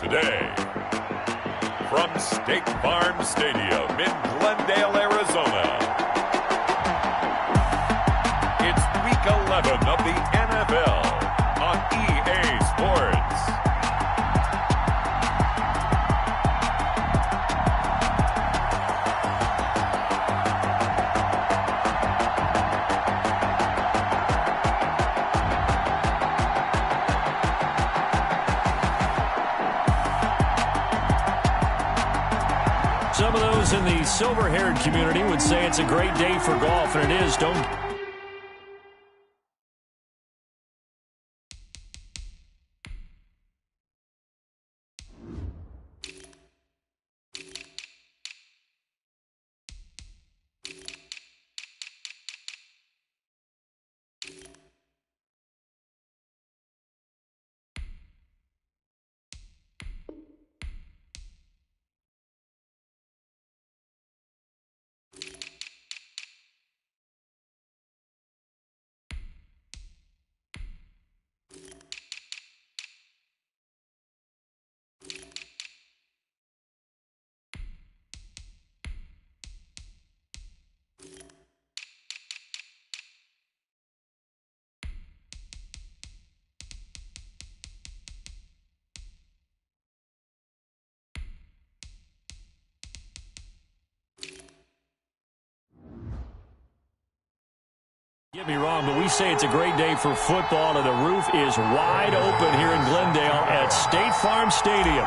today. From State Farm Stadium in Glendale, Arizona, it's Week 11 of the NFL on EA Sports. Some of those in the silver-haired community would say it's a great day for golf, and it is. Don't. Get me wrong, but we say it's a great day for football, and the roof is wide open here in Glendale at State Farm Stadium.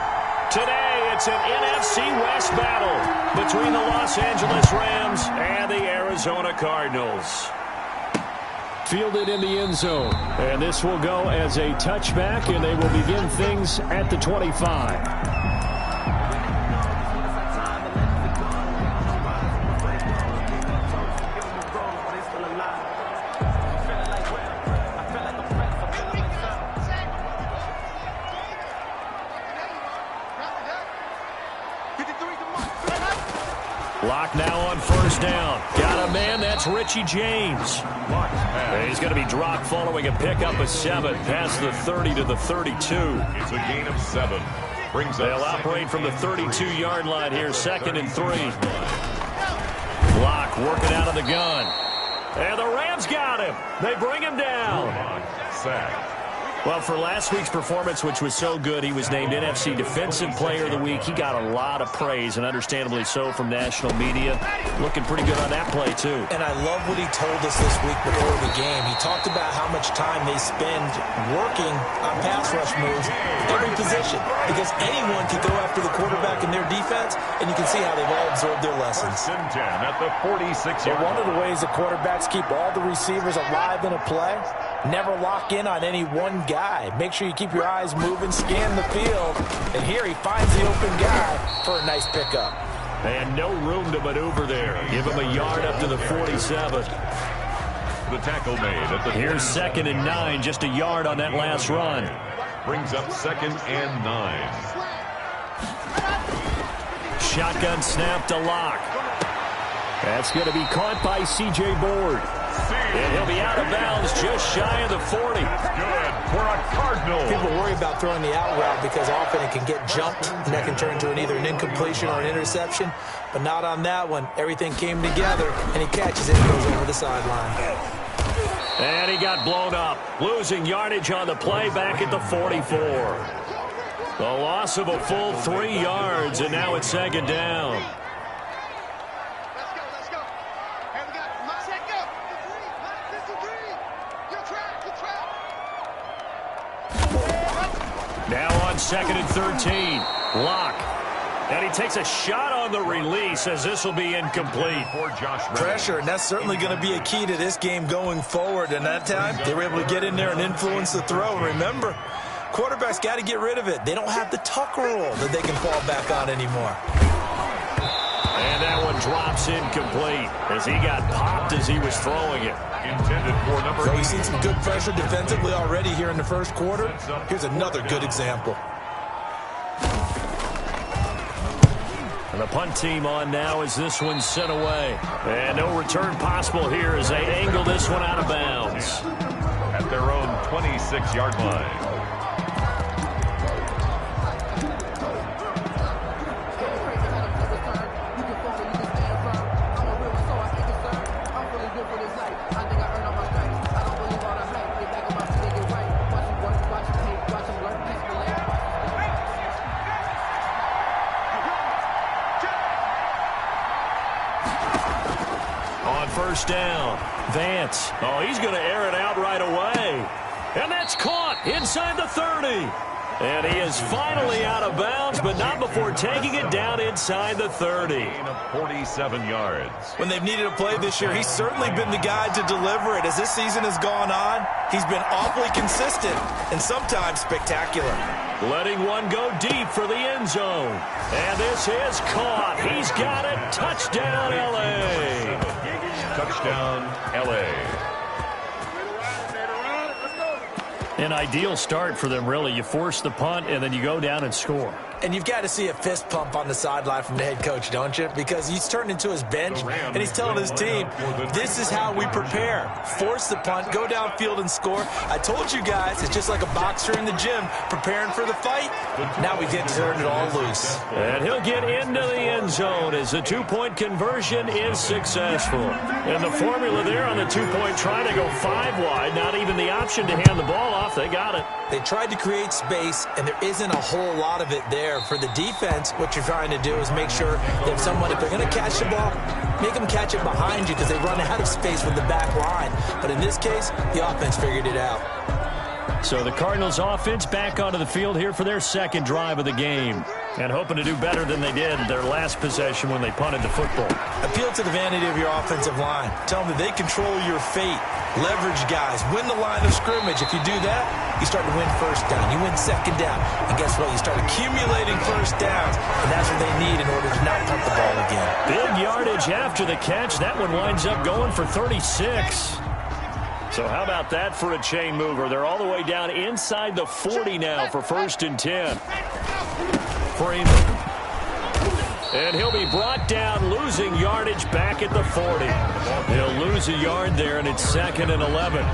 Today, it's an NFC West battle between the Los Angeles Rams and the Arizona Cardinals. Fielded in the end zone, and this will go as a touchback, and they will begin things at the 25. Lock now on first down. Got a man, that's Richie James. And he's going to be dropped following a pickup of 7 past the 30 to the 32. It's a gain of 7. They'll operate from the 32-yard line here, 2nd and 3. Lock working out of the gun. And the Rams got him. They bring him down. Sack. Well, for last week's performance, which was so good, he was named NFC Defensive Player of the Week. He got a lot of praise, and understandably so, from national media. Looking pretty good on that play, too. And I love what he told us this week before the game. He talked about how much time they spend working on pass rush moves, every position, because anyone can go after the quarterback in their defense, and you can see how they've all absorbed their lessons. 1st and 10 at the 46-yard line. One of the ways that quarterbacks keep all the receivers alive in a play, never lock in on any one guy. Make sure you keep your eyes moving, scan the field, and here he finds the open guy for a nice pickup. And no room to maneuver there. Give him a yard up to the 47. The tackle made at the Here's 2nd and 9, just a yard on that last run. Brings up 2nd and 9. Shotgun snap to Lock. That's going to be caught by C.J. Board. And he'll be out of bounds just shy of the 40. Good for a Cardinal. People worry about throwing the out route because often it can get jumped, and that can turn into either an incompletion or an interception. But not on that one. Everything came together, and he catches it and goes over the sideline. And he got blown up, losing yardage on the play back at the 44. The loss of a full 3 yards, and now it's 2nd down. Now on 2nd and 13. Lock. And he takes a shot on the release as this will be incomplete. Pressure, and that's certainly going to be a key to this game going forward. And that time, they were able to get in there and influence the throw. Remember, quarterbacks got to get rid of it. They don't have the tuck roll that they can fall back on anymore. And that one drops incomplete as he got popped as he was throwing it. Intended for number 8. So we've seen some good pressure defensively already here in the first quarter. Here's another good example. And the punt team on now as this one's sent away. And no return possible here as they angle this one out of bounds. At their own 26-yard line. first down. Vance. Oh, he's going to air it out right away. And that's caught inside the 30. And he is finally out of bounds, but not before taking it down inside the 30. 47 yards. When they've needed a play this year, he's certainly been the guy to deliver it. As this season has gone on, he's been awfully consistent and sometimes spectacular. Letting one go deep for the end zone. And this is caught. He's got it. Touchdown, L.A. Touchdown, L.A. An ideal start for them, really. You force the punt, and then you go down and score. And you've got to see a fist pump on the sideline from the head coach, don't you? Because he's turned into his bench, and he's telling his team, this is how we prepare. Force the punt, go downfield and score. I told you guys, it's just like a boxer in the gym preparing for the fight. Now we get to turn it all loose. And he'll get into the end zone as the two-point conversion is successful. And the formula there on the two-point try to go 5 wide, not even the option to hand the ball off. They got it. They tried to create space, and there isn't a whole lot of it there. For the defense, what you're trying to do is make sure that someone, if they're going to catch the ball, make them catch it behind you because they run out of space with the back line. But in this case, the offense figured it out. So the Cardinals offense back onto the field here for their second drive of the game. And hoping to do better than they did their last possession when they punted the football. Appeal to the vanity of your offensive line. Tell them that they control your fate. Leverage guys. Win the line of scrimmage. If you do that, you start to win first down. You win second down. And guess what? You start accumulating first downs. And that's what they need in order to not punt the ball again. Big yardage after the catch. That one winds up going for 36. So how about that for a chain mover? They're all the way down inside the 40 now for 1st and 10. Freeman. And he'll be brought down, losing yardage back at the 40. He'll lose a yard there, and it's 2nd and 11.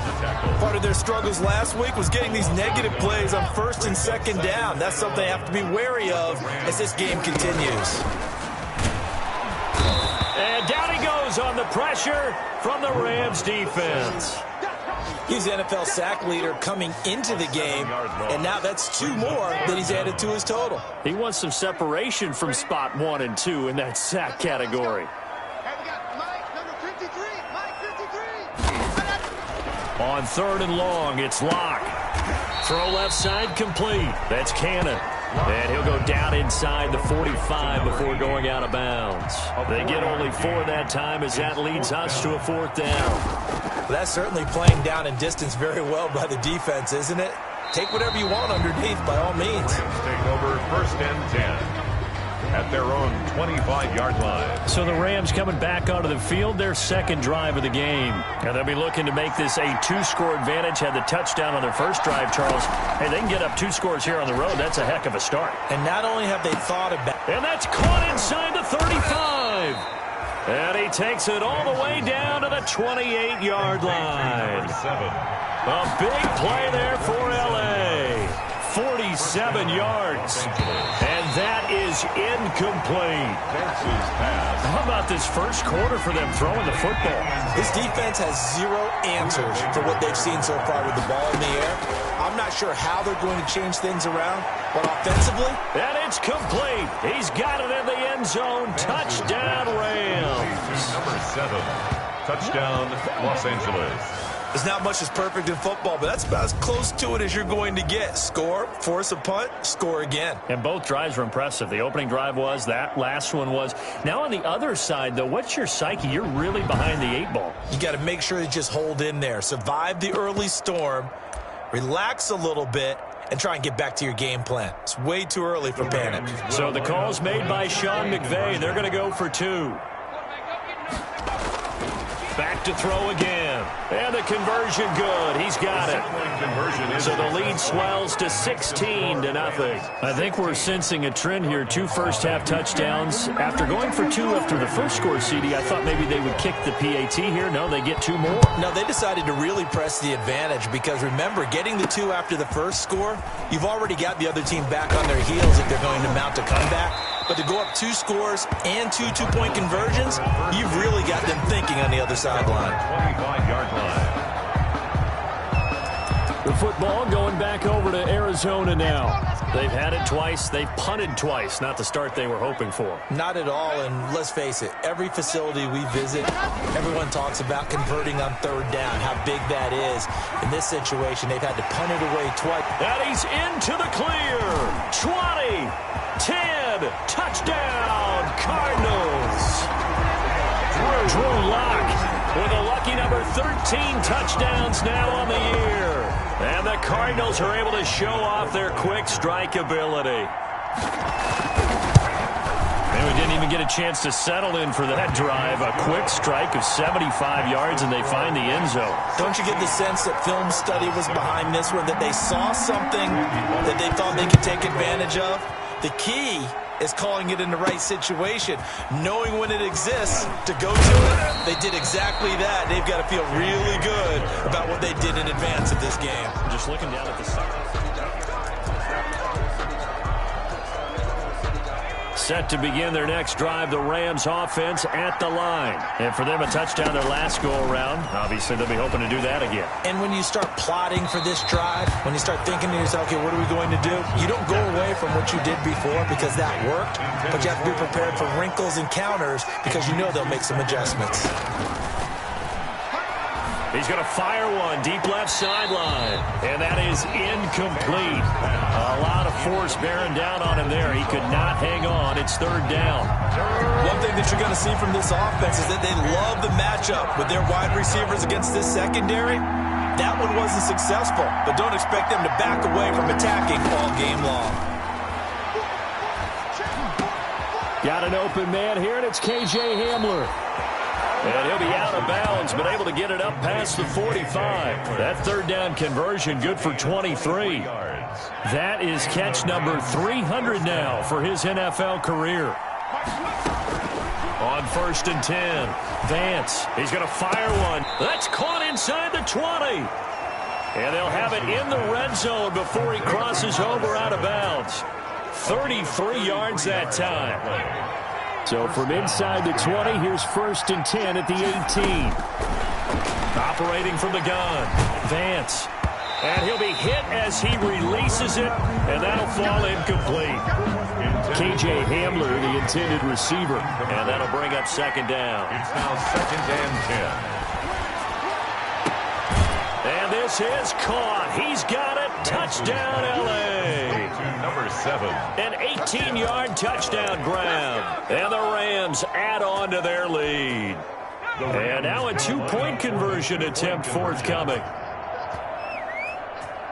Part of their struggles last week was getting these negative plays on 1st and 2nd down. That's something they have to be wary of as this game continues. And down he goes on the pressure from the Rams defense. He's the NFL sack leader coming into the game, and now that's 2 more that he's added to his total. He wants some separation from spot 1 and 2 in that sack category. On 3rd and long, it's Locke. Throw left side complete. That's Cannon. And he'll go down inside the 45 before going out of bounds. They get only 4 that time as that leads us to a 4th down. Well, that's certainly playing down in distance very well by the defense, isn't it? Take whatever you want underneath by all means. Take over 1st and 10 at their own 25-yard line. So the Rams coming back onto the field, their second drive of the game. And they'll be looking to make this a 2-score advantage. Had the touchdown on their first drive, Charles. Hey, they can get up 2 scores here on the road. That's a heck of a start. And not only have they thought about... And that's caught inside the 35. And he takes it all the way down to the 28-yard line. A big play there for L.A. 47 yards. And that is incomplete. How about this first quarter for them throwing the football? This defense has 0 answers for what they've seen so far with the ball in the air. I'm not sure how they're going to change things around, but offensively... And it's complete. He's got it in the end zone. Touchdown, Rams. Number 7. Touchdown, Los Angeles. There's not much that's perfect in football, but that's about as close to it as you're going to get. Score, force a punt, score again. And both drives were impressive. The opening drive was, that last one was. Now on the other side, though, what's your psyche? You're really behind the 8 ball. You got to make sure you just hold in there. Survive the early storm, relax a little bit, and try and get back to your game plan. It's way too early for panic. So the call's made by Sean McVay. They're going to go for 2. Back to throw again. And the conversion good. He's got it. So the lead swells to 16-0. I think we're sensing a trend here. 2 first-half touchdowns. After going for 2 after the first score, CD, I thought maybe they would kick the PAT here. No, they get 2 more. No, they decided to really press the advantage because, remember, getting the 2 after the first score, you've already got the other team back on their heels if they're going to mount a comeback. But to go up 2 scores and 2 two-point conversions, you've really got them thinking on the other sideline. 25-yard line. The football going back over to Arizona now. They've had it twice. They've punted twice. Not the start they were hoping for. Not at all, and let's face it, every facility we visit, everyone talks about converting on third down, how big that is. In this situation, they've had to punt it away twice. And he's into the clear. 20, 10, touchdown, Cardinals. Drew Lock with a lucky number 13 touchdowns now on the year. And the Cardinals are able to show off their quick strike ability. And we didn't even get a chance to settle in for that drive. A quick strike of 75 yards, and they find the end zone. Don't you get the sense that film study was behind this one, that they saw something that they thought they could take advantage of? The key is calling it in the right situation, knowing when it exists to go to it. They did exactly that. They've got to feel really good about what they did in advance of this game. Just looking down at the side. Set to begin their next drive, the Rams offense at the line. And for them, a touchdown their last go-around. Obviously, they'll be hoping to do that again. And when you start plotting for this drive, when you start thinking to yourself, okay, what are we going to do? You don't go away from what you did before because that worked, but you have to be prepared for wrinkles and counters because you know they'll make some adjustments. He's going to fire one deep left sideline, and that is incomplete. A lot of force bearing down on him there. He could not hang on. It's third down. One thing that you're going to see from this offense is that they love the matchup with their wide receivers against this secondary. That one wasn't successful, but don't expect them to back away from attacking all game long. Got an open man here, and it's K.J. Hamler. And he'll be out of bounds, but able to get it up past the 45. That third down conversion good for 23. That is catch number 300 now for his NFL career. On 1st and 10, Vance. He's going to fire one. That's caught inside the 20. And they'll have it in the red zone before he crosses over out of bounds. 33 yards that time. So from inside the 20, here's 1st and 10 at the 18. Operating from the gun, Vance. And he'll be hit as he releases it, and that'll fall incomplete. K.J. Hamler, the intended receiver, and that'll bring up second down. It's now 2nd and 10. And this is caught. He's got it. Touchdown, L.A. Number 7. An 18-yard touchdown grab. And the Rams add on to their lead. And now a 2-point conversion attempt forthcoming.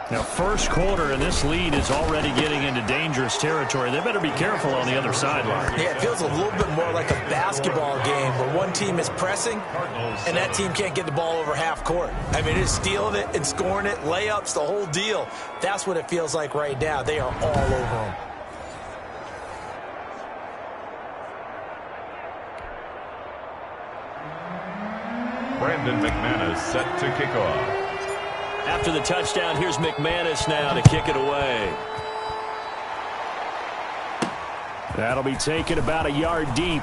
Now, first quarter, and this lead is already getting into dangerous territory. They better be careful on the other sideline. Yeah, it feels a little bit more like a basketball game where one team is pressing and that team can't get the ball over half court. I mean, it's stealing it and scoring it, layups, the whole deal. That's what it feels like right now. They are all over them. Brandon McManus set to kick off. After the touchdown, here's McManus now to kick it away. That'll be taken about a yard deep.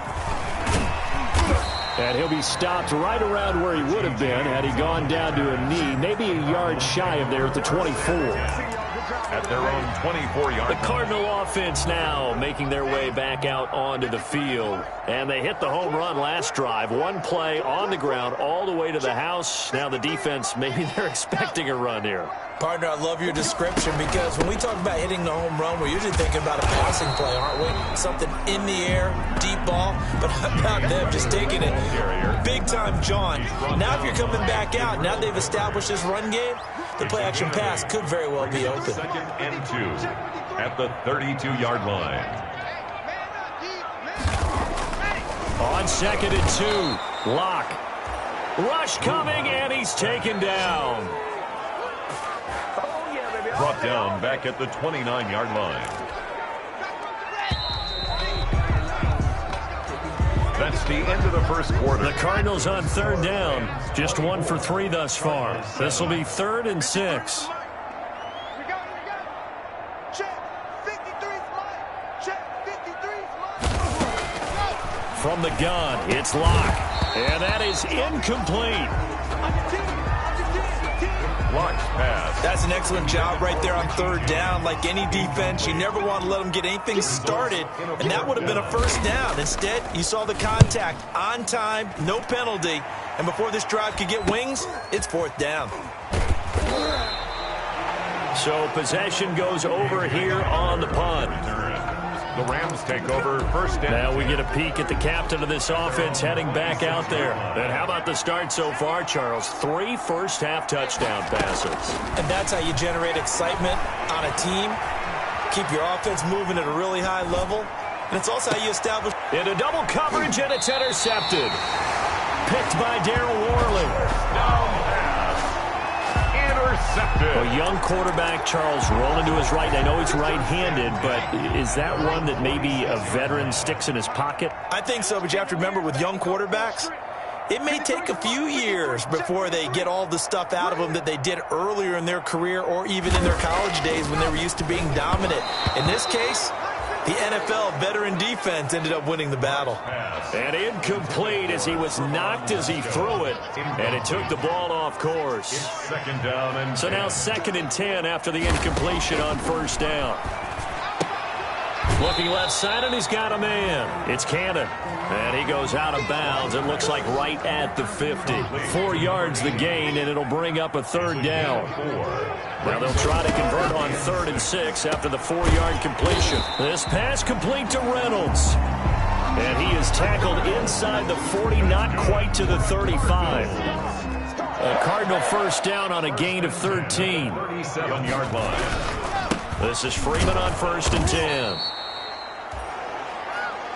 And he'll be stopped right around where he would have been had he gone down to a knee, maybe a yard shy of there at the 24. At their own 24-yard The Cardinal offense now making their way back out onto the field. And they hit the home run last drive. One play on the ground all the way to the house. Now the defense, maybe they're expecting a run here. Partner, I love your description because when we talk about hitting the home run, we're usually thinking about a passing play, aren't we? Something in the air, deep ball, but how about them just taking it big-time John. Now if you're coming back out, now they've established this run game, the play-action pass could very well be open. 2nd and 2 at the 32-yard line. On 2nd and 2, Lock. Rush coming, and he's taken down. Brought down back at the 29-yard line. That's the end of the first quarter. The Cardinals on third down. Just 1 for 3 thus far. This will be 3rd and 6. From the gun, it's Lock. And that is incomplete. Blocked pass. That's an excellent job right there on third down. Like any defense, you never want to let them get anything started, and that would have been a first down. Instead, you saw the contact on time, no penalty, and before this drive could get wings, it's fourth down. So possession goes over here on the punt. The Rams take over first down. Now we get a peek at the captain of this offense heading back out there. And how about the start so far, Charles? 3 first-half touchdown passes. And that's how you generate excitement on a team. Keep your offense moving at a really high level. And it's also how you establish... Into double coverage, and it's intercepted. Picked by Darryl Worley. Down pass. Intercepted. A young quarterback, Charles, rolling to his right. I know he's right-handed, but is that one that maybe a veteran sticks in his pocket? I think so, but you have to remember with young quarterbacks, it may take a few years before they get all the stuff out of them that they did earlier in their career or even in their college days when they were used to being dominant. In this case, the NFL veteran defense ended up winning the battle. And incomplete as he was knocked as he threw it, and it took the ball off course. Second down and So now 2nd and 10 after the incompletion on first down. Looking left side, and he's got a man. It's Cannon. And he goes out of bounds. It looks like right at the 50. 4 yards the gain, and it'll bring up a third down. Now they'll try to convert on 3rd and 6 after the 4-yard completion. This pass complete to Reynolds. And he is tackled inside the 40, not quite to the 35. A Cardinal first down on a gain of 13. 37-yard line. This is Freeman on 1st and 10.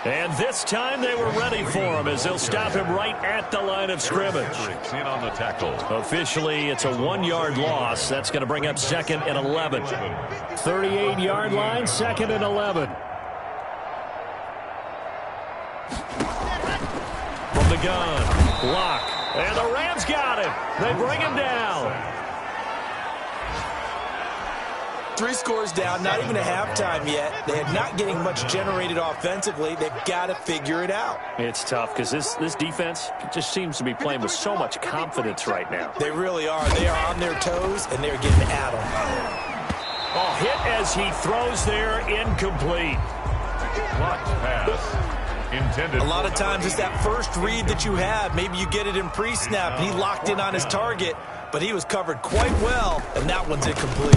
And this time they were ready for him as they'll stop him right at the line of scrimmage. In on the tackle. Officially, it's a 1-yard loss. That's going to bring up 2nd and 11. 38-yard line, 2nd and 11. From the gun, Locke. And the Rams got him. They bring him down. 3 scores down, not even a halftime yet. They're not getting much generated offensively. They've got to figure it out. It's tough because this defense just seems to be playing with so much confidence right now. They really are. They are on their toes, and they're getting at them. Oh, hit as he throws there, incomplete. Blocked pass. Intended. A lot of times it's that first read that you have. Maybe you get it in pre-snap, and he locked in on his target, but he was covered quite well, and that one's incomplete.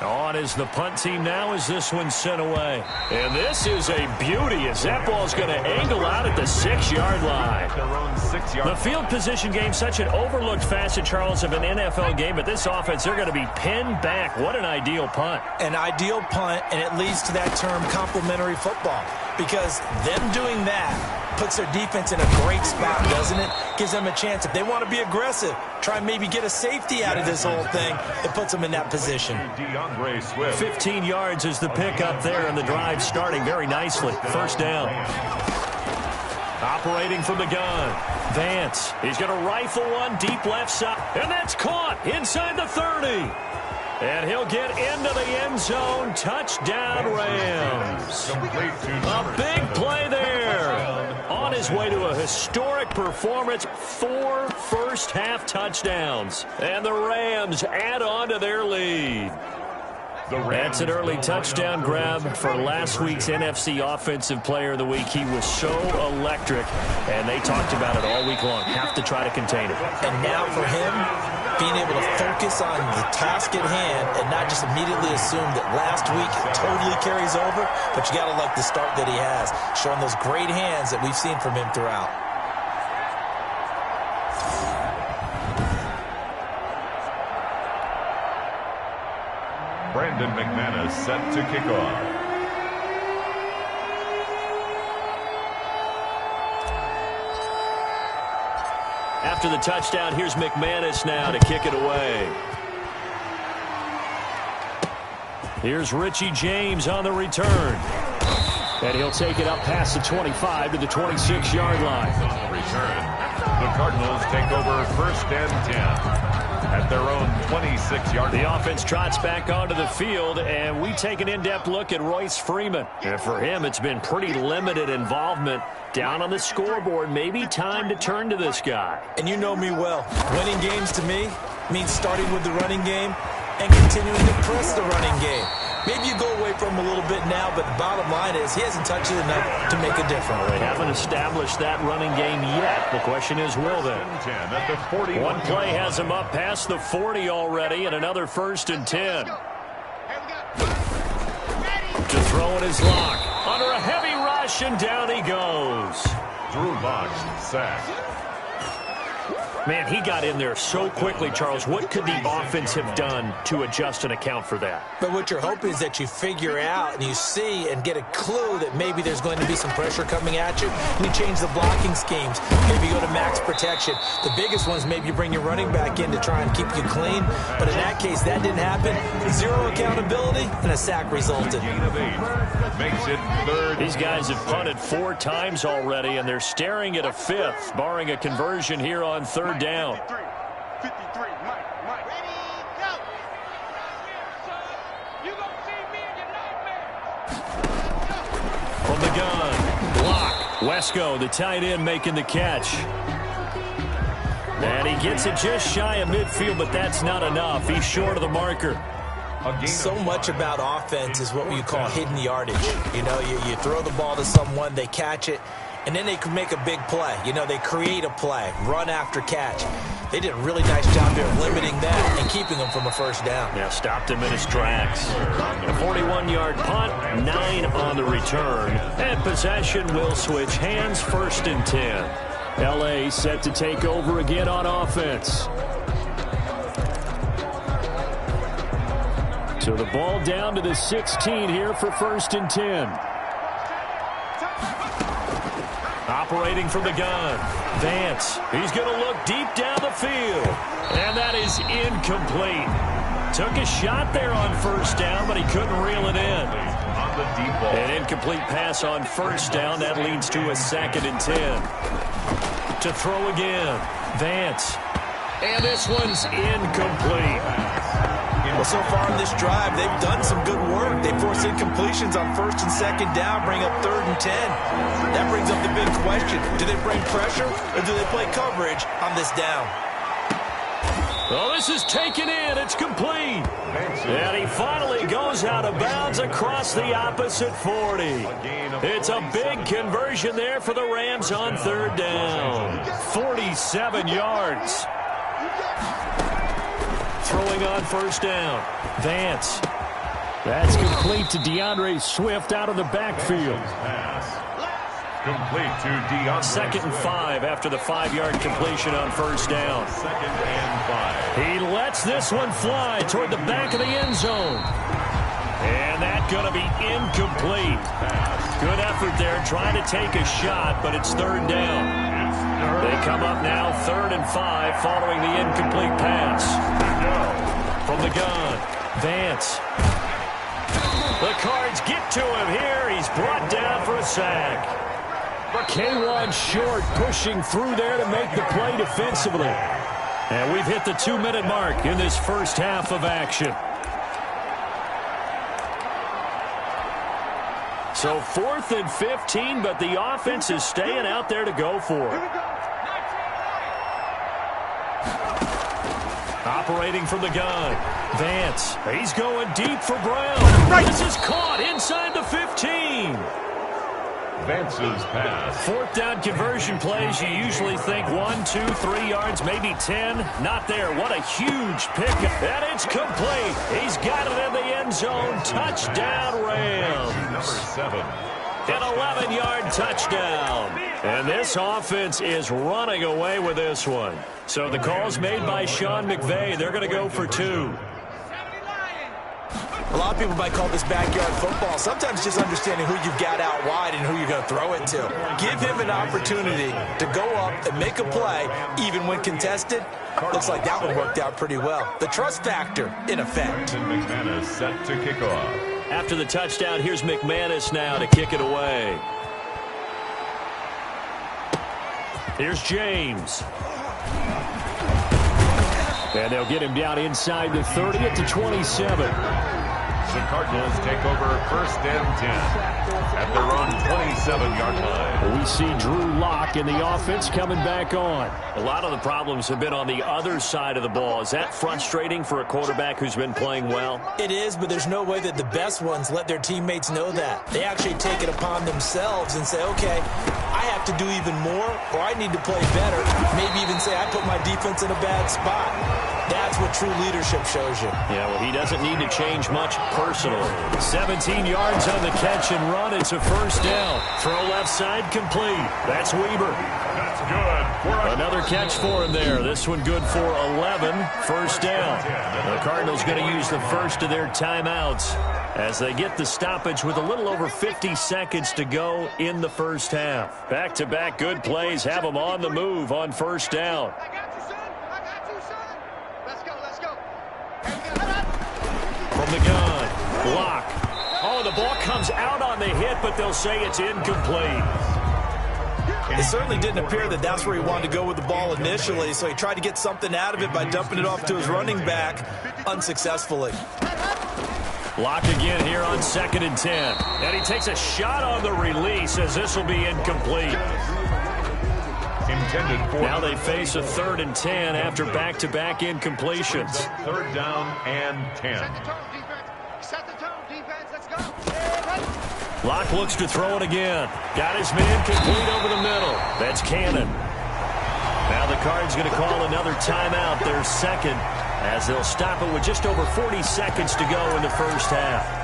On is the punt team now as this one's sent away. And this is a beauty as that ball's going to angle out at the 6-yard line. Their own 6-yard. The field position game, such an overlooked facet, Charles, of an NFL game. But this offense, they're going to be pinned back. What an ideal punt. An ideal punt, and it leads to that term complementary football. Because them doing that puts their defense in a great spot, doesn't it? Gives them a chance. If they want to be aggressive, try and maybe get a safety out of this whole thing, it puts them in that position. 15 yards is the pick up there, and the drive starting very nicely. First down. Operating from the gun. Vance. He's going to rifle one deep left side. And that's caught inside the 30. And he'll get into the end zone. Touchdown, Rams. A big play there. On his way to a historic performance. 4 first-half touchdowns. And the Rams add on to their lead. That's an early touchdown grab for last week's NFC Offensive Player of the Week. He was so electric, and they talked about it all week long. Have to try to contain it. And now for him, being able to focus on the task at hand and not just immediately assume that last week totally carries over, but you got to like the start that he has, showing those great hands that we've seen from him throughout. Brandon McManus set to kick off. After the touchdown, here's McManus now to kick it away. Here's Richie James on the return. And he'll take it up past the 25 to the 26-yard line. On the return, the Cardinals take over 1st and 10. At their own 26-yard line. The offense trots back onto the field, and we take an in-depth look at Royce Freeman. And for him, it's been pretty limited involvement down on the scoreboard. Maybe time to turn to this guy. And you know me well. Winning games to me, means starting with the running game and continuing to press the running game. Maybe you go away from him a little bit now, but the bottom line is he hasn't touched it enough to make a difference. They haven't established that running game yet. The question is, will they? One play has him up past the 40 already, and another 1st and 10. To throw in his lock. Under a heavy rush, and down he goes. Drew Lock, sack. Man, he got in there so quickly, Charles. What could the offense have done to adjust and account for that? But what you're hoping is that you figure out and you see and get a clue that maybe there's going to be some pressure coming at you. And you change the blocking schemes. Maybe you go to max protection. The biggest one is maybe you bring your running back in to try and keep you clean. But in that case, that didn't happen. 0 accountability, and a sack resulted. Makes it 3rd. These guys have punted 4 times already, and they're staring at a 5th, barring a conversion here on 3rd down. 53, Mike. Ready, go. You gonna see me in your nightmares. From the gun, block. Wesco, the tight end, making the catch. And he gets it just shy of midfield, but that's not enough. He's short of the marker. So much about offense is what you call hidden yardage. You know, you throw the ball to someone, they catch it, and then they can make a big play. You know, they create a play, run after catch. They did a really nice job here of limiting that and keeping them from a 1st down. Yeah, stopped him in his tracks. A 41-yard punt, 9 on the return. And possession will switch hands, 1st and 10. L.A. set to take over again on offense. So the ball down to the 16 here for 1st and 10. Operating from the gun. Vance. He's going to look deep down the field. And that is incomplete. Took a shot there on 1st down, but he couldn't reel it in. An incomplete pass on 1st down. That leads to a 2nd and 10. To throw again. Vance. And this one's incomplete. Well, so far in this drive, they've done some good work. They force incompletions on 1st and 2nd down, bring up 3rd and 10. That brings up the big question. Do they bring pressure or do they play coverage on this down? Well, this is taken in. It's complete. And he finally goes out of bounds across the opposite 40. It's a big conversion there for the Rams on 3rd down. 47 yards. Throwing on 1st down. Vance. That's complete to DeAndre Swift out of the backfield. Complete to DeAndre. 2nd and 5 after the 5-yard completion on 1st down. 2nd and 5. He lets this one fly toward the back of the end zone. And that's going to be incomplete. Good effort there trying to take a shot, but it's 3rd down. They come up now 3rd and 5 following the incomplete pass. From the gun, Vance. The Cards get to him here. He's brought down for a sack. K1 short, pushing through there to make the play defensively. And we've hit the 2-minute mark in this 1st half of action. So 4th and 15, but the offense is staying out there to go for it. Operating from the gun. Vance. He's going deep for Brown. This is caught inside the 15. Vance's pass. 4th down conversion plays, you usually think 1, 2, 3 yards, maybe 10. Not there. What a huge pickup. And it's complete. He's got it in the end zone. Touchdown, Rams. Number 7. An 11-yard touchdown. And this offense is running away with this one. So the call's made by Sean McVay. They're going to go for 2. A lot of people might call this backyard football. Sometimes just understanding who you've got out wide and who you're going to throw it to. Give him an opportunity to go up and make a play, even when contested. Looks like that one worked out pretty well. The trust factor in effect. And McManus set to kick off. After the touchdown, here's McManus now to kick it away. Here's James. And they'll get him down inside the 30 at the 27. The Cardinals take over 1st and 10 at their own 27-yard line. We see Drew Lock in the offense coming back on. A lot of the problems have been on the other side of the ball. Is that frustrating for a quarterback who's been playing well? It is, but there's no way that the best ones let their teammates know that. They actually take it upon themselves and say, okay, I have to do even more, or I need to play better. Maybe even say I put my defense in a bad spot. That's what true leadership shows you. Yeah, well, he doesn't need to change much personally. 17 yards on the catch and run. It's a first down. Throw left side complete. That's Weber. That's good. Another catch for him there. This one good for 11. First down. The Cardinals going to use the first of their timeouts as they get the stoppage with a little over 50 seconds to go in the first half. Back-to-back good plays have them on the move on first down. I got you, son. I got you, son. Let's go, let's go. From the gun, Lock. Oh, the ball comes out on the hit, but they'll say it's incomplete. It certainly didn't appear that that's where he wanted to go with the ball initially, so he tried to get something out of it by dumping it off to his running back unsuccessfully. Lock again here on 2nd and 10. And he takes a shot on the release as this will be incomplete. Intended for now they face a 3rd and 10 after back-to-back incompletions. 3rd down and 10. Set the tone, defense. Let's go. Lock looks to throw it again. Got his man complete over the middle. That's Cannon. Now the Cards going to call another timeout, their second, as they'll stop it with just over 40 seconds to go in the first half.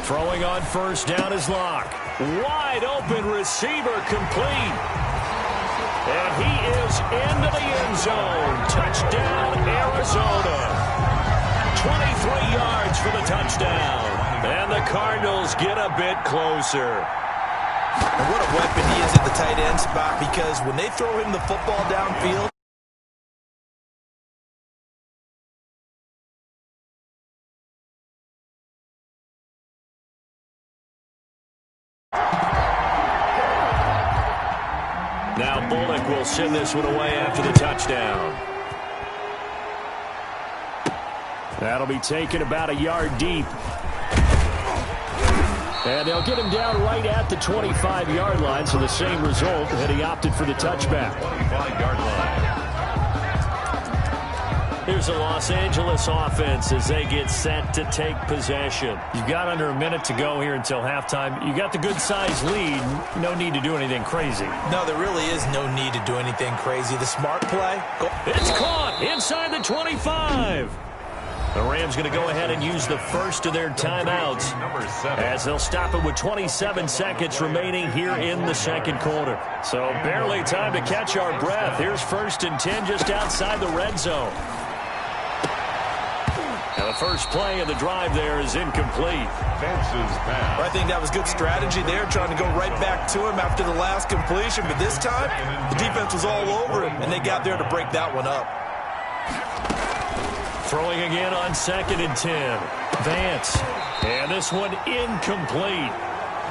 Throwing on first down is Lock. Wide open receiver complete. And he is into the end zone. Touchdown, Arizona. 23 yards for the touchdown. And the Cardinals get a bit closer. And what a weapon he is at the tight end spot, because when they throw him the football downfield, now Bullock will send this one away after the touchdown. That'll be taken about a yard deep. And they'll get him down right at the 25-yard line, so the same result, and he opted for the touchback. 25-yard line. Here's the Los Angeles offense as they get set to take possession. You've got under a minute to go here until halftime. You got the good-sized lead. No need to do anything crazy. No, there really is no need to do anything crazy. The smart play. It's caught inside the 25. The Rams going to go ahead and use the first of their timeouts as they'll stop it with 27 seconds remaining here in the second quarter. So barely time to catch our breath. Here's 1st and 10 just outside the red zone. And the first play of the drive there is incomplete. Fences pass. I think that was good strategy there, trying to go right back to him after the last completion. But this time, the defense was all over him, and they got there to break that one up. Throwing again on 2nd and 10. Vance. And this one incomplete.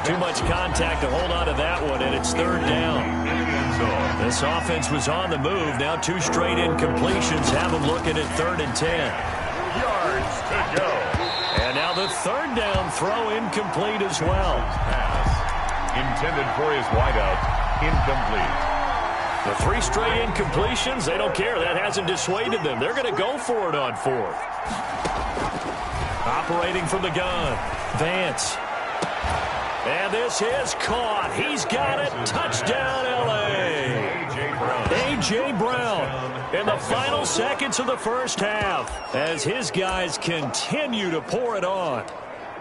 Too much contact to hold on to that one, and it's 3rd down. This offense was on the move. Now 2 straight incompletions have them looking at 3rd and 10. Yards to go. And now the 3rd down throw incomplete as well. Pass intended for his wideout. Incomplete. The 3 straight incompletions, they don't care. That hasn't dissuaded them. They're going to go for it on 4th. Operating from the gun, Vance. And this is caught. He's got it. Touchdown, L.A. A.J. Brown in the final seconds of the first half as his guys continue to pour it on.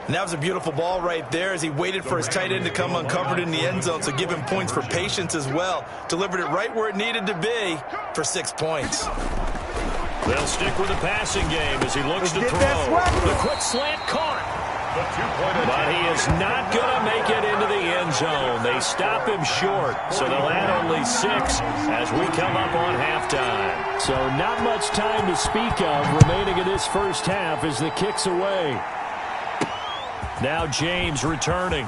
And that was a beautiful ball right there as he waited for his tight end to come uncovered in the end zone, so give him points for patience as well. Delivered it right where it needed to be for 6 points. They'll stick with the passing game as he looks to throw. The quick slant caught. But he is not going to make it into the end zone. They stop him short, so they'll add only 6 as we come up on halftime. So not much time to speak of remaining in this first half as the kick's away. Now James returning.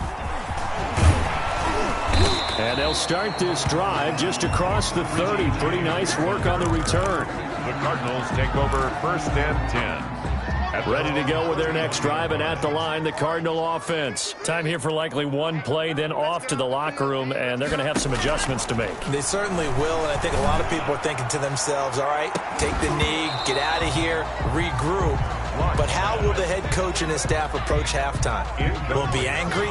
And they'll start this drive just across the 30. Pretty nice work on the return. The Cardinals take over 1st and 10. Ready to go with their next drive, and at the line, the Cardinal offense. Time here for likely one play, then off to the locker room, and they're going to have some adjustments to make. They certainly will, and I think a lot of people are thinking to themselves, all right, take the knee, get out of here, regroup. But how will the head coach and his staff approach halftime? Will it be angry?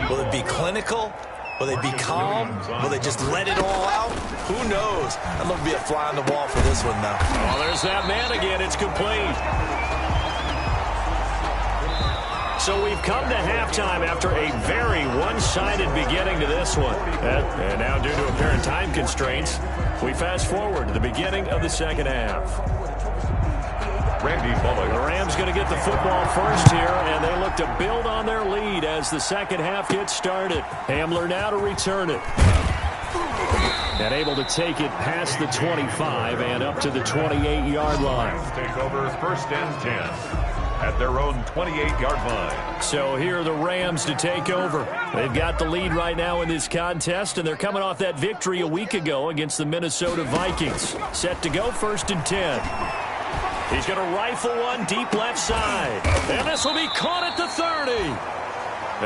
Will it be clinical? Will they be calm? Will they just let it all out? Who knows? I'd love to be a fly on the wall for this one, though. Oh, there's that man again. It's complete. So we've come to halftime after a very one-sided beginning to this one. And now due to apparent time constraints, we fast forward to the beginning of the second half. Randy Bullock. The Rams going to get the football first here, and they look to build on their lead as the second half gets started. Hamler now to return it. And able to take it past the 25 and up to the 28-yard line. Take over 1st and 10 at their own 28-yard line. So here are the Rams to take over. They've got the lead right now in this contest, and they're coming off that victory a week ago against the Minnesota Vikings. Set to go 1st and 10. He's going to rifle one deep left side. And this will be caught at the 30.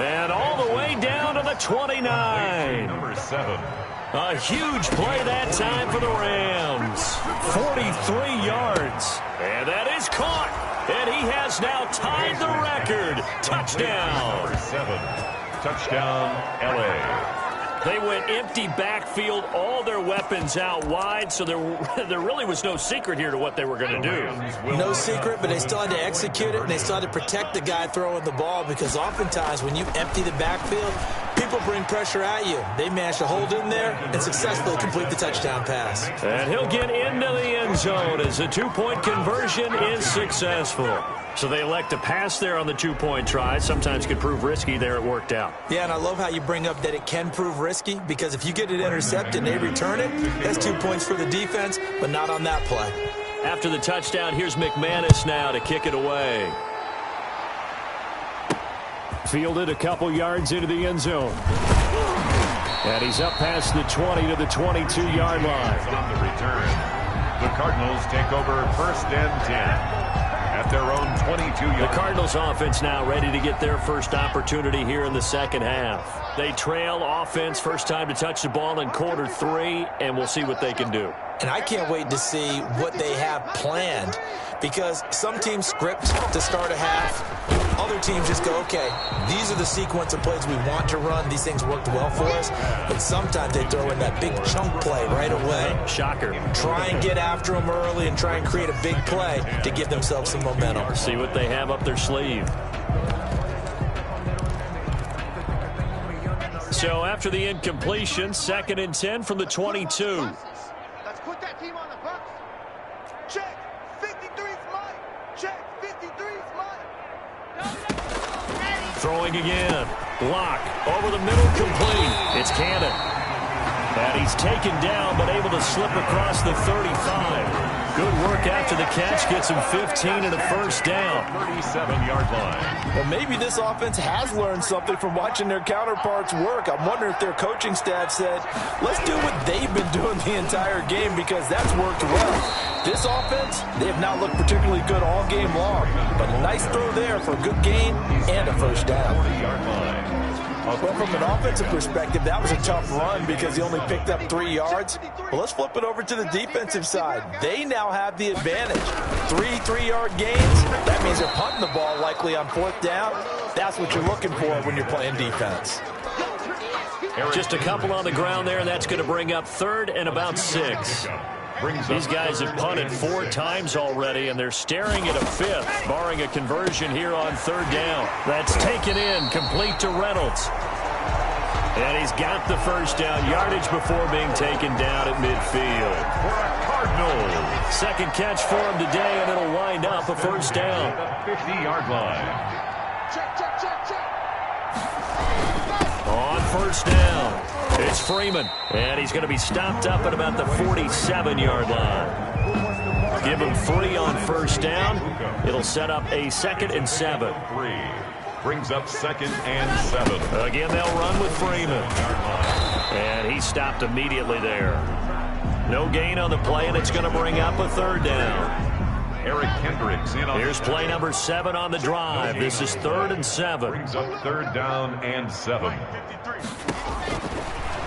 And all the way down to the 29. Number 7. A huge play that time for the Rams. 43 yards. And that is caught. And he has now tied the record. Touchdown. Number 7. Touchdown, L.A. They went empty backfield, all their weapons out wide, so there really was no secret here to what they were going to do. No secret, but they still had to execute it, and they still had to protect the guy throwing the ball, because oftentimes when you empty the backfield, people bring pressure at you. They managed to hold in there and successfully complete the touchdown pass. And he'll get into the end zone as the two-point conversion is successful. So they elect to pass there on the two-point try. Sometimes could prove risky. There it worked out. Yeah, and I love how you bring up that it can prove risky, because if you get it intercepted and they return it, that's 2 points for the defense, but not on that play. After the touchdown, here's McManus now to kick it away. Fielded a couple yards into the end zone. And he's up past the 20 to the 22-yard line. On the return, the Cardinals take over 1st and 10. At their own 22-yard. The Cardinals offense now ready to get their first opportunity here in the second half. They trail offense, first time to touch the ball in quarter 3, and we'll see what they can do. And I can't wait to see what they have planned, because some teams script to start a half. Other teams just go, okay, these are the sequence of plays we want to run. These things worked well for us. But sometimes they throw in that big chunk play right away. Shocker. Try and get after them early and try and create a big play to give themselves some momentum. See what they have up their sleeve. So after the incompletion, 2nd and 10 from the 22. Let's put that team on the bus. Check. 53's mine. Check. 53's mine. Throwing again. Block. Over the middle, complete. It's Cannon. And he's taken down, but able to slip across the 35. Good work after the catch. Gets him 15 and a first down. 37-yard line. Well, maybe this offense has learned something from watching their counterparts work. I'm wondering if their coaching staff said, let's do what they've been doing the entire game, because that's worked well. This offense, they have not looked particularly good all game long. But a nice throw there for a good gain and a first down. 40-yard line. Well, from an offensive perspective, that was a tough run because he only picked up 3 yards. Well, let's flip it over to the defensive side. They now have the advantage. 3-3-yard gains. That means they're punting the ball likely on 4th down. That's what you're looking for when you're playing defense. Just a couple on the ground there, and that's going to bring up 3rd and about 6. These guys have punted 4 times already, and they're staring at a 5th, barring a conversion here on 3rd down. That's taken in, complete to Reynolds. And he's got the first down, yardage before being taken down at midfield. For a Cardinals. Second catch for him today, and it'll wind up a first down. The 50-yard line. Check, check, check, check. On first down, it's Freeman, and he's going to be stopped up at about the 47-yard line. Give him 3 on first down. It'll set up a 2nd and 7. Brings up 2nd and 7. Again, they'll run with Freeman. And he stopped immediately there. No gain on the play, and it's going to bring up a 3rd down. Eric Kendricks in on. Here's play number 7 on the drive. This is 3rd and 7. Brings up 3rd down and 7.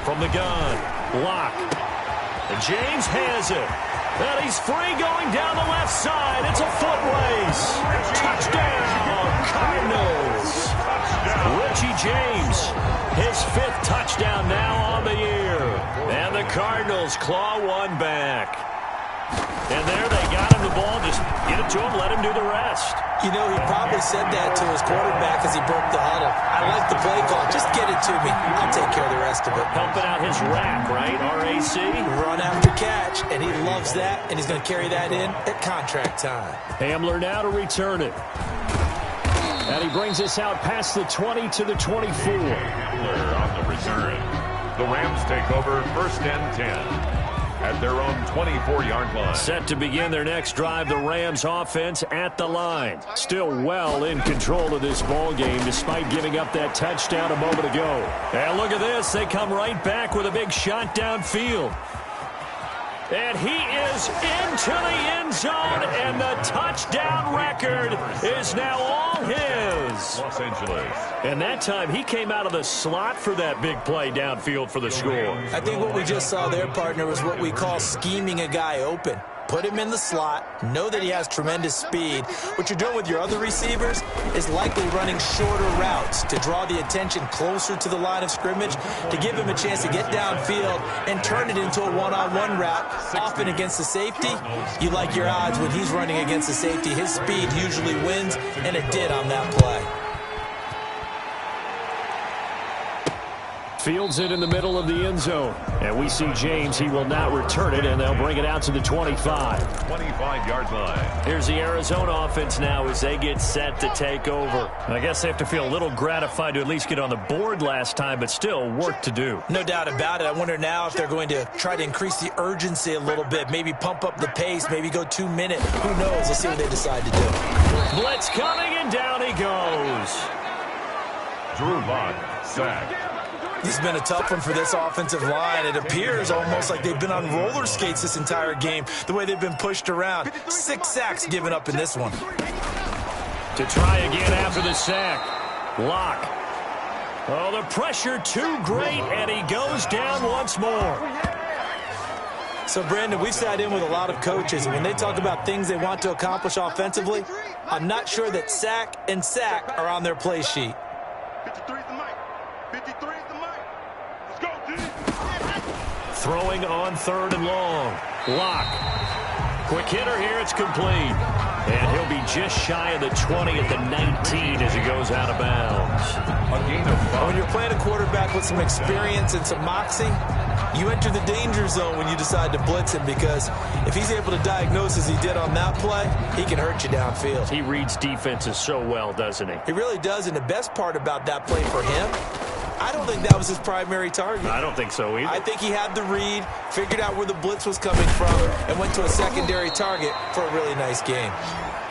From the gun, Locke. And James has it. And he's free going down the left side. It's a foot race. Touchdown, Cardinals. Richie James, his 5th touchdown now on the year. And the Cardinals claw one back. And there they got him the ball. Just get it to him, let him do the rest. You know, he probably said that to his quarterback as he broke the huddle. I like the play call. Just get it to me. I'll take care of the rest of it. Helping out his rack, right? RAC. Run after catch, and he loves that, and he's going to carry that in at contract time. Hamler now to return it. And he brings us out past the 20 to the 24. Hamler on the return. The Rams take over 1st and 10. At their own 24-yard line. Set to begin their next drive, the Rams offense at the line. Still well in control of this ball game despite giving up that touchdown a moment ago. And look at this. They come right back with a big shot downfield. And he is into the end zone, and the touchdown record is now all his. Los Angeles. And that time, he came out of the slot for that big play downfield for the score. I think what we just saw there, partner, was what we call scheming a guy open. Put him in the slot, know that he has tremendous speed. What you're doing with your other receivers is likely running shorter routes to draw the attention closer to the line of scrimmage, to give him a chance to get downfield and turn it into a one-on-one route, often against the safety. You like your odds when he's running against the safety. His speed usually wins, and it did on that play. Fields it in the middle of the end zone. And we see James. He will not return it, and they'll bring it out to the 25. 25-yard line. Here's the Arizona offense now as they get set to take over. I guess they have to feel a little gratified to at least get on the board last time, but still work to do. No doubt about it. I wonder now if they're going to try to increase the urgency a little bit, maybe pump up the pace, maybe go 2 minute. Who knows? Let's see what they decide to do. Blitz coming, and down he goes. Drew Lock, sack. This has been a tough one for this offensive line. It appears almost like they've been on roller skates this entire game, the way they've been pushed around. 6 sacks given up in this one. To try again after the sack. Lock. Oh, the pressure too great, and he goes down once more. So, Brandon, we've sat in with a lot of coaches, and when they talk about things they want to accomplish offensively, I'm not sure that sack and sack are on their play sheet. 53 is the mic. 53 is the mic. Let's go, D. Throwing on 3rd and long. Lock. Quick hitter here. It's complete. And he'll be just shy of the 20 at the 19 as he goes out of bounds. A gain of 5. When you're playing a quarterback with some experience and some moxie, you enter the danger zone when you decide to blitz him, because if he's able to diagnose as he did on that play, he can hurt you downfield. He reads defenses so well, doesn't he? He really does, and the best part about that play for him, I don't think that was his primary target. I don't think so either. I think he had the read, figured out where the blitz was coming from, and went to a secondary target for a really nice game.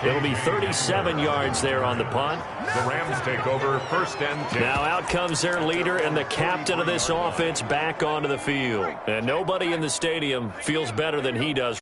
It'll be 37 yards there on the punt. The Rams take over 1st and 10. Now out comes their leader and the captain of this offense back onto the field. And nobody in the stadium feels better than he does.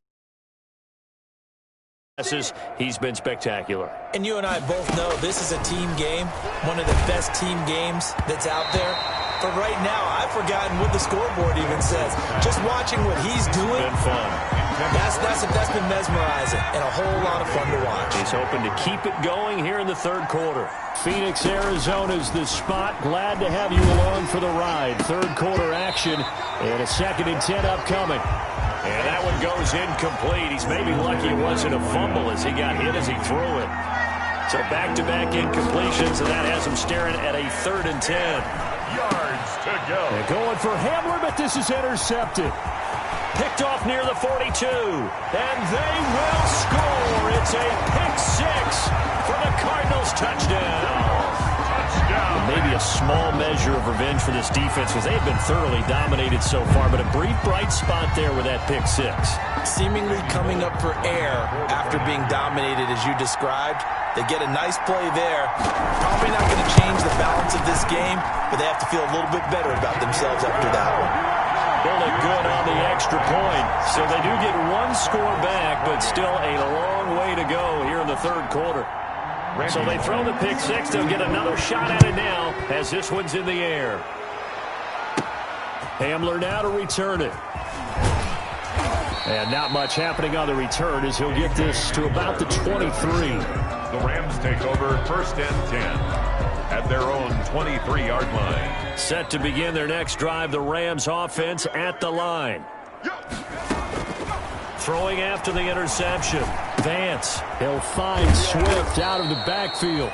He's been spectacular. And you and I both know this is a team game, one of the best team games that's out there. But right now, I've forgotten what the scoreboard even says. Just watching what he's doing, Been fun. that's been mesmerizing and a whole lot of fun to watch. He's hoping to keep it going here in the 3rd quarter. Phoenix, Arizona's the spot. Glad to have you along for the ride. 3rd quarter action and a 2nd and 10 upcoming. And that one goes incomplete. He's maybe lucky it wasn't a fumble as he got hit as he threw it. So back-to-back incompletions, and that has him staring at a 3rd and 10. Yards to go. They're going for Hamler, but this is intercepted. Picked off near the 42, and they will score. It's a pick 6 for the Cardinals touchdown. Maybe a small measure of revenge for this defense because they've been thoroughly dominated so far, but a brief bright spot there with that pick six. Seemingly coming up for air after being dominated as you described. They get a nice play there. Probably not going to change the balance of this game, but they have to feel a little bit better about themselves after that one. They'll look good on the extra point. So they do get one score back, but still a long way to go here in the third quarter. So they throw the pick six. They'll get another shot at it now as this one's in the air. Hamler now to return it. And not much happening on the return as he'll get this to about the 23. The Rams take over first and 10 at their own 23-yard line. Set to begin their next drive, the Rams offense at the line. Throwing after the interception. Vance. He'll find Swift out of the backfield.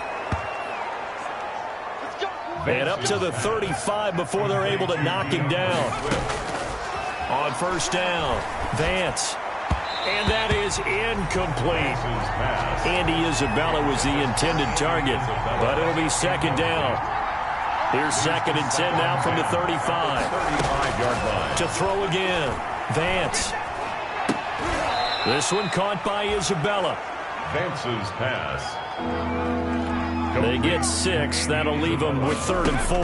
And up to the 35 before they're able to knock him down. On first down, Vance. And that is incomplete. Andy Isabella was the intended target, but it'll be second down. Here's second and 10 now from the 35. 35-yard line. To throw again, Vance. This one caught by Isabella. Vance's pass. They get 6. That'll leave them with 3rd and 4.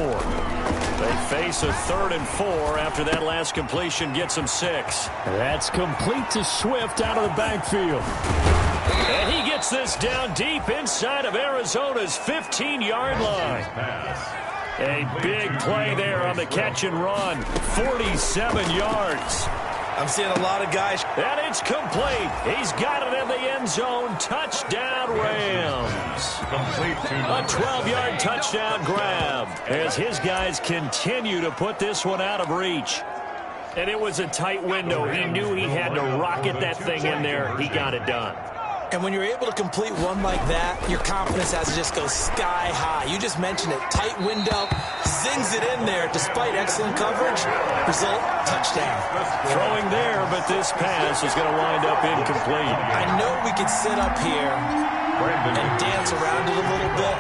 They face a 3rd and 4 after that last completion gets them 6. That's complete to Swift out of the backfield. And he gets this down deep inside of Arizona's 15-yard line. A big play there on the catch and run. 47 yards. I'm seeing a lot of guys. And it's complete. He's got it in the end zone. Touchdown, Rams. A 12-yard touchdown grab as his guys continue to put this one out of reach. And it was a tight window. He knew he had to rocket that thing in there. He got it done. And when you're able to complete one like that, your confidence has to just go sky high. You just mentioned it. Tight window, zings it in there despite excellent coverage. Result, touchdown. Throwing there, but this pass is going to wind up incomplete. I know we could sit up here and dance around it a little bit,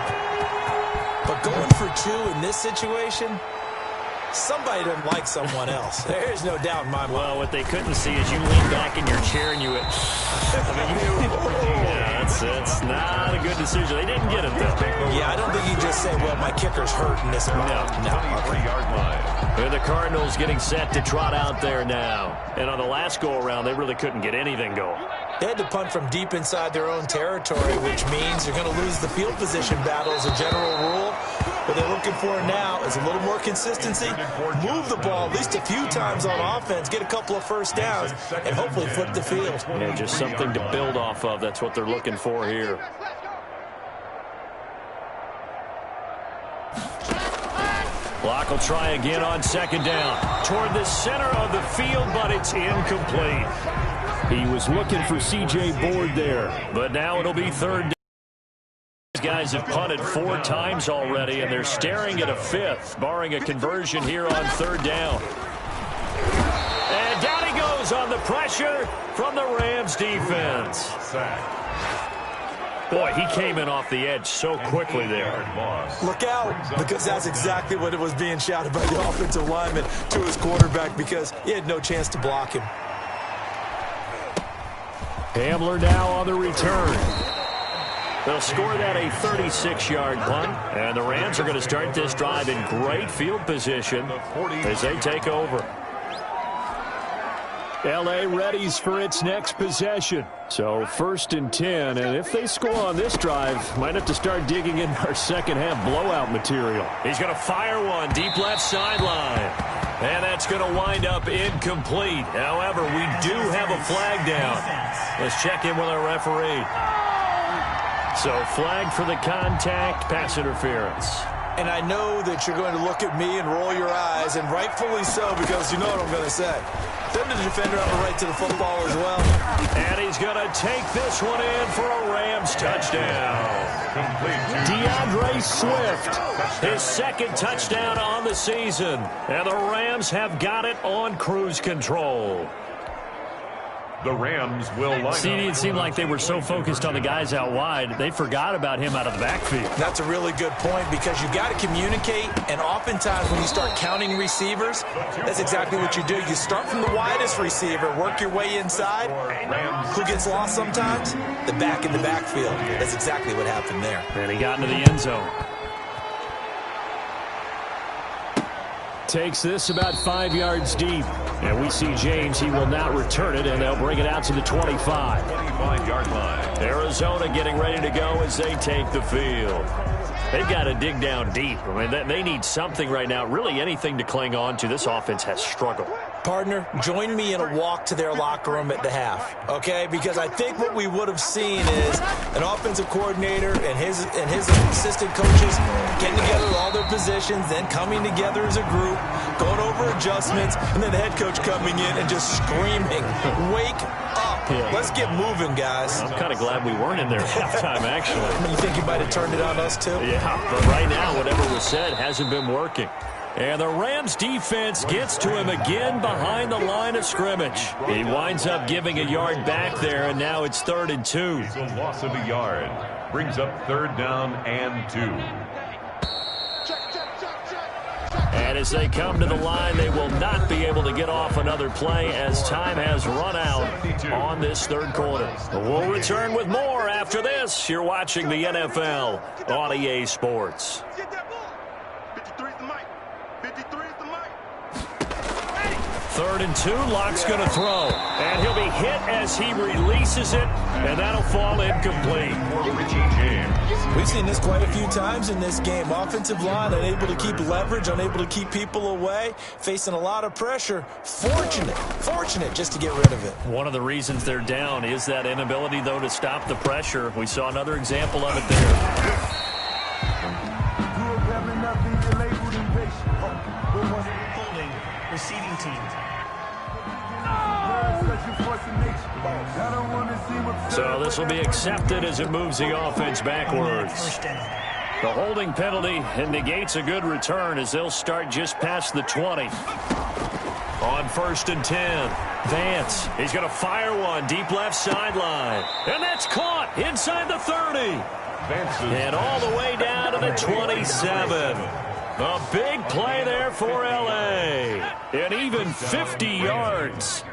but going for 2 in this situation, somebody doesn't like someone else. There's no doubt in my mind. Well, what they couldn't see is you leaned back in your chair and you went, that's not a good decision. They didn't get it, though. Yeah, I don't think you just say, well, my kicker's hurt in this spot. No. 23-yard line. And the Cardinals getting set to trot out there now. And on the last go-around, they really couldn't get anything going. They had to punt from deep inside their own territory, which means you're going to lose the field position battle as a general rule. What they're looking for now is a little more consistency, move the ball at least a few times on offense, get a couple of first downs, and hopefully flip the field. Yeah, just something to build off of. That's what they're looking for here. Block will try again on second down. Toward the center of the field, but it's incomplete. He was looking for C.J. Board there, but now it'll be third down. These guys have punted 4 times already, and they're staring at a 5th, barring a conversion here on third down. And down he goes on the pressure from the Rams defense. Boy, he came in off the edge so quickly there. Look out, because that's exactly what it was being shouted by the offensive lineman to his quarterback, because he had no chance to block him. Hamler now on the return. They'll score that a 36-yard punt, and the Rams are going to start this drive in great field position as they take over. L.A. readies for its next possession. So first and 10, and if they score on this drive, might have to start digging in our second-half blowout material. He's going to fire one deep left sideline, and that's going to wind up incomplete. However, we do have a flag down. Let's check in with our referee. So flag for the contact, pass interference. And I know that you're going to look at me and roll your eyes, and rightfully so, because you know what I'm going to say. Doesn't the defender have a right to the football as well? And he's going to take this one in for a Rams touchdown. DeAndre Swift, his second touchdown on the season. And the Rams have got it on cruise control. The Rams will line up. It seemed like they were so focused on the guys out wide, they forgot about him out of the backfield. That's a really good point because you got to communicate, and oftentimes when you start counting receivers, that's exactly what you do. You start from the widest receiver, work your way inside. Who gets lost sometimes? The back in the backfield. That's exactly what happened there. And he got into the end zone. Takes this about 5 yards deep. And we see James. He will not return it, and they'll bring it out to the 25. 25-yard line. Arizona getting ready to go as they take the field. They've got to dig down deep. I mean, they need something right now, really anything to cling on to. This offense has struggled. Partner, join me in a walk to their locker room at the half, okay? Because I think what we would have seen is an offensive coordinator and his assistant coaches getting together with all their positions, then coming together as a group, going over adjustments, and then the head coach coming in and just screaming, "Wake up. Yeah. Let's get moving, guys." I'm kind of glad we weren't in there at halftime, actually. You think you might have turned it on us, too? Yeah, but right now, whatever was said hasn't been working. And the Rams defense gets to him again behind the line of scrimmage. He winds up giving a yard back there, and now it's 3rd and 2. It's a loss of a yard. Brings up 3rd down and 2. And as they come to the line, they will not be able to get off another play as time has run out on this 3rd quarter. We'll return with more after this. You're watching the NFL on EA Sports. 3rd and 2, Locke's going to throw. And he'll be hit as he releases it, and that'll fall incomplete. We've seen this quite a few times in this game. Offensive line unable to keep leverage, unable to keep people away, facing a lot of pressure. Fortunate just to get rid of it. One of the reasons they're down is that inability, though, to stop the pressure. We saw another example of it there. Receiving team. So this will be accepted as it moves the offense backwards. The holding penalty negates a good return as they'll start just past the 20. On 1st and 10, Vance, he's going to fire one deep left sideline. And that's caught inside the 30. And all the way down to the 27. A big play there for L.A. And even 50 yards.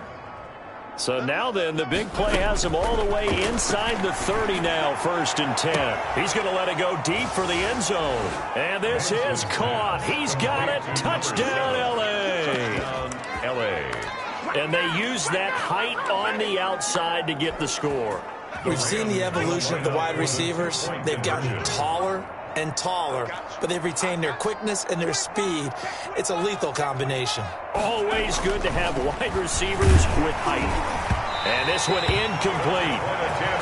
So now then, the big play has him all the way inside the 30 now, 1st and 10. He's going to let it go deep for the end zone. And this is caught. He's got it. Touchdown, L.A. And they use that height on the outside to get the score. We've seen the evolution of the wide receivers. They've gotten taller and taller, but they've retained their quickness and their speed. It's a lethal combination. Always good to have wide receivers with height. And this one incomplete.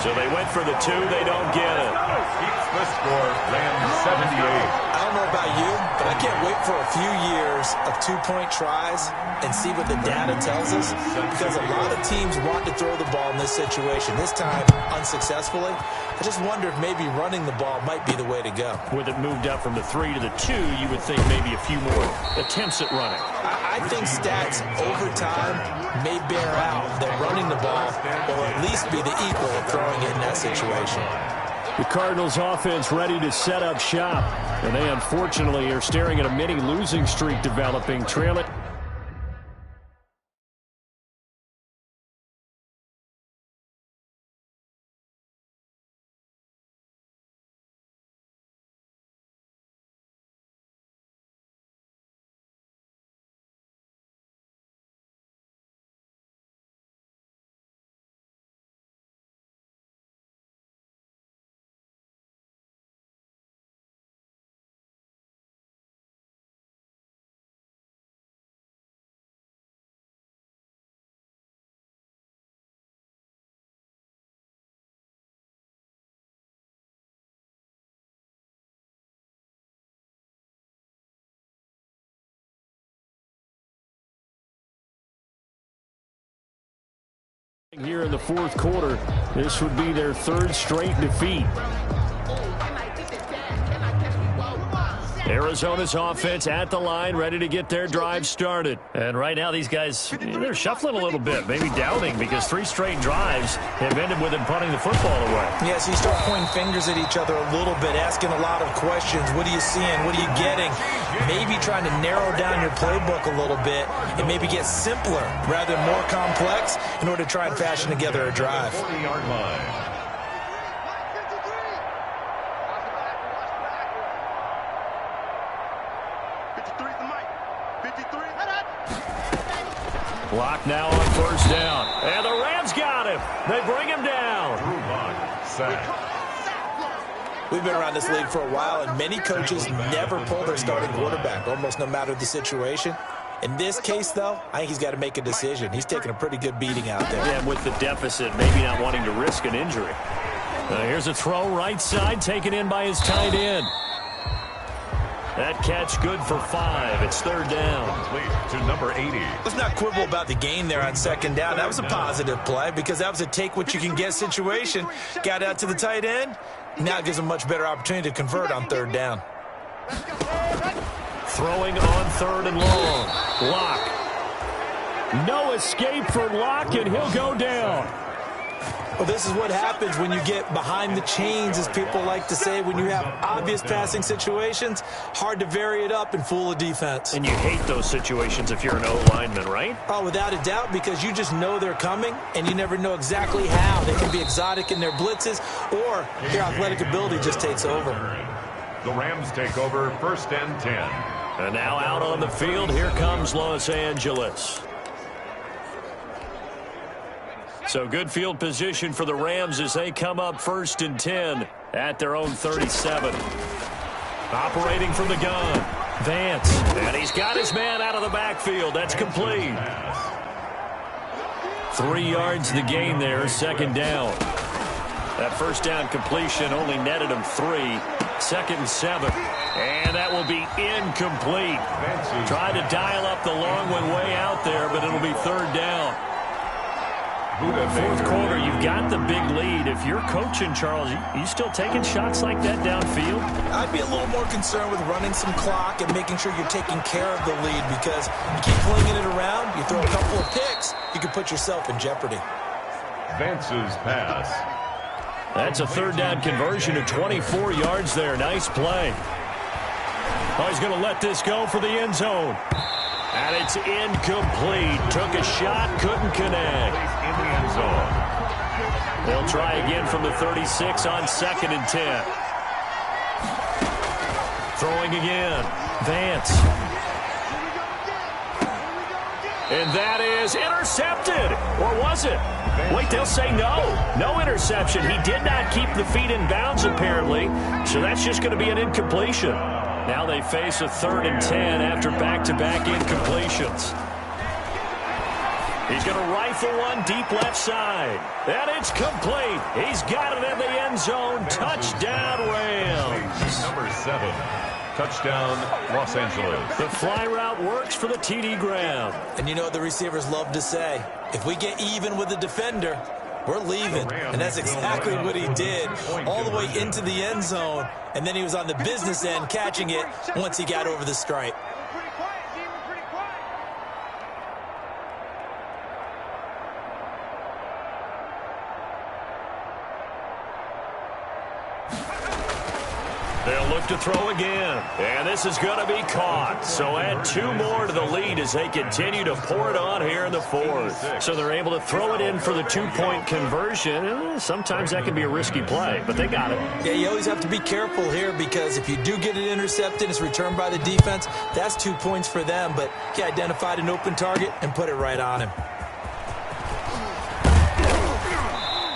So they went for the 2. They don't get it. Keeps the score. Rams 78. I don't know about you, but I can't wait for a few years of 2-point tries and see what the data tells us, because a lot of teams want to throw the ball in this situation. This time, unsuccessfully. I just wonder if maybe running the ball might be the way to go. With it moved up from the 3 to the 2, you would think maybe a few more attempts at running. I think stats over time may bear out that running the ball will at least be the equal of throwing it in that situation. The Cardinals offense ready to set up shop. And they unfortunately are staring at a mini losing streak developing, trailing. Here in the 4th quarter, this would be their 3rd straight defeat. Arizona's offense at the line, ready to get their drive started. And right now these guys, they're shuffling a little bit, maybe doubting, because 3 straight drives have ended with them punting the football away. Yeah, so you start pointing fingers at each other a little bit, asking a lot of questions. What are you seeing? What are you getting? Maybe trying to narrow down your playbook a little bit and maybe get simpler rather than more complex in order to try and fashion together a drive. 40-yard line. Clock now on first down. And the Rams got him. They bring him down. We've been around this league for a while, and many coaches never pull their starting quarterback, almost no matter the situation. In this case, though, I think he's got to make a decision. He's taking a pretty good beating out there. Yeah, with the deficit, maybe not wanting to risk an injury. Here's a throw right side, taken in by his tight end. That catch good for 5. It's third down. To number 80. Let's not quibble about the gain there on second down. That was a positive play because that was a take-what-you-can-get situation. Got out to the tight end. Now it gives him a much better opportunity to convert on third down. Throwing on third and long. Locke. No escape for Locke, and he'll go down. Well, this is what happens when you get behind the chains, as people like to say. When you have obvious passing situations, hard to vary it up and fool a defense. And you hate those situations if you're an O-lineman, right? Oh, without a doubt, because you just know they're coming, and you never know exactly how. They can be exotic in their blitzes, or their athletic ability just takes over. The Rams take over, first and 10. And now out on the field, here comes Los Angeles. So good field position for the Rams as they come up first and 10 at their own 37. Operating from the gun, Vance. And he's got his man out of the backfield. That's complete. 3 yards the gain there, second down. That first down completion only netted him 3. Second and 7. And that will be incomplete. Tried to dial up the long one way out there, but it'll be third down. Fourth quarter, you've got the big lead. If you're coaching, Charles, you still taking shots like that downfield? I'd be a little more concerned with running some clock and making sure you're taking care of the lead, because you keep flinging it around, you throw a couple of picks, you can put yourself in jeopardy. Vance's pass. That's a third down conversion of 24 yards there. Nice play. Oh, he's going to let this go for the end zone. And it's incomplete. Took a shot, couldn't connect. In the end zone. They'll try again from the 36 on second and 10. Throwing again. Vance. And that is intercepted. Or was it? Wait, they'll say no. No interception. He did not keep the feet in bounds, apparently. So that's just going to be an incompletion. Now they face a third and 10 after back-to-back incompletions. He's going to rifle one deep left side. And it's complete. He's got it in the end zone. Touchdown, Rams. Number 7. Touchdown, Los Angeles. The fly route works for the TD ground. And you know what the receivers love to say? If we get even with the defender, we're leaving. And that's exactly what he did, all the way into the end zone. And then he was on the business end catching it once he got over the stripe. They'll look to throw again. And this is going to be caught. So add 2 more to the lead as they continue to pour it on here in the fourth. So they're able to throw it in for the 2-point conversion. Sometimes that can be a risky play, but they got it. Yeah, you always have to be careful here, because if you do get it intercepted, it's returned by the defense, that's 2 points for them. But he identified an open target and put it right on him.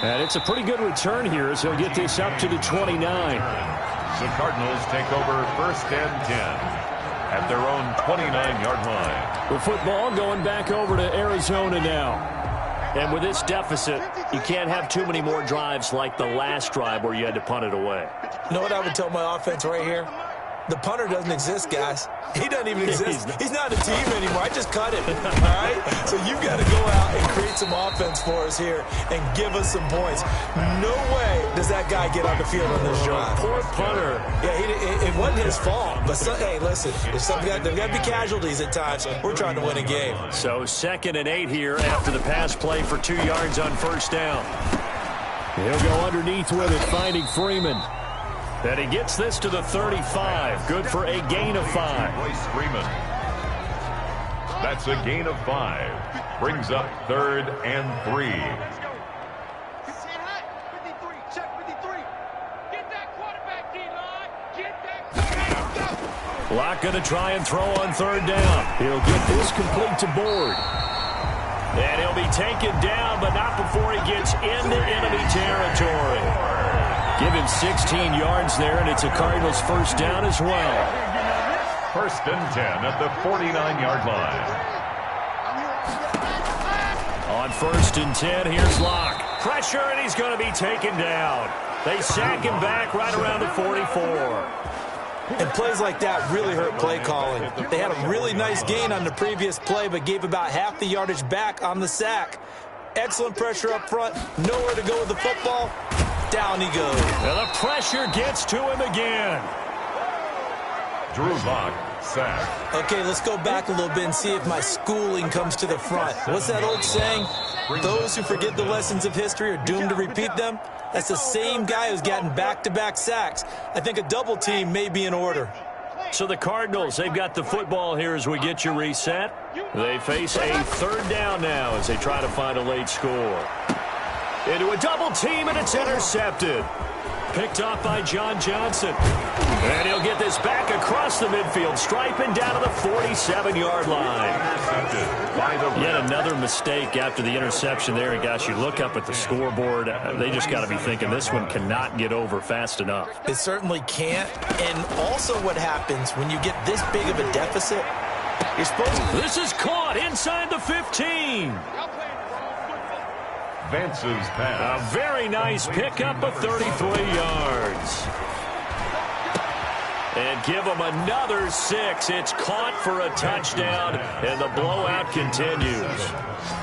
And it's a pretty good return here as he'll get this up to the 29. The Cardinals take over first and 10 at their own 29-yard line. The football going back over to Arizona now. And with this deficit, you can't have too many more drives like the last drive where you had to punt it away. You know what I would tell my offense right here? The punter doesn't exist, guys. He doesn't even exist. He's not a team anymore. I just cut him, all right? So you've got to go out and create some offense for us here and give us some points. No way does that guy get on the field on this drive. Poor punter. Yeah, it wasn't his fault. But, hey, listen, there's got to be casualties at times. We're trying to win a game. So 2nd and 8 here after the pass play for 2 yards on first down. He'll go underneath with it, finding Freeman. And he gets this to the 35. Good for a gain of 5. Royce Freeman. That's a gain of 5. Brings up 3rd and 3. Locke going to try and throw on 3rd down. He'll get this complete to Board. And he'll be taken down, but not before he gets into enemy territory. Give him 16 yards there, and it's a Cardinals first down as well. 1st and 10 at the 49-yard line. On 1st and 10, here's Locke. Pressure, and he's going to be taken down. They sack him back right around the 44. And plays like that really hurt play calling. They had a really nice gain on the previous play, but gave about half the yardage back on the sack. Excellent pressure up front. Nowhere to go with the football. Down he goes. And the pressure gets to him again. Drew Lock, sack. Okay, let's go back a little bit and see if my schooling comes to the front. What's that old saying? Those who forget the lessons of history are doomed to repeat them. That's the same guy who's gotten back-to-back sacks. I think a double team may be in order. So the Cardinals, they've got the football here as we get you reset. They face a 3rd down now as they try to find a late score. Into a double team, and it's intercepted. Picked off by John Johnson. And he'll get this back across the midfield, striping down to the 47-yard line. Yet another mistake after the interception there. And gosh, you look up at the scoreboard, they just got to be thinking this one cannot get over fast enough. It certainly can't. And also what happens when you get this big of a deficit, you're supposed to... This is caught inside the 15. Vance's pass. A very nice pickup of 33 yards. And give them another 6. It's caught for a touchdown, and the blowout continues.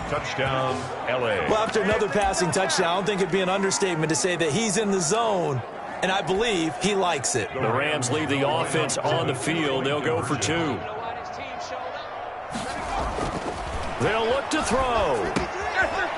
Touchdown, L.A. Well, after another passing touchdown, I don't think it'd be an understatement to say that he's in the zone, and I believe he likes it. The Rams leave the offense on the field. They'll go for 2. They'll look to throw.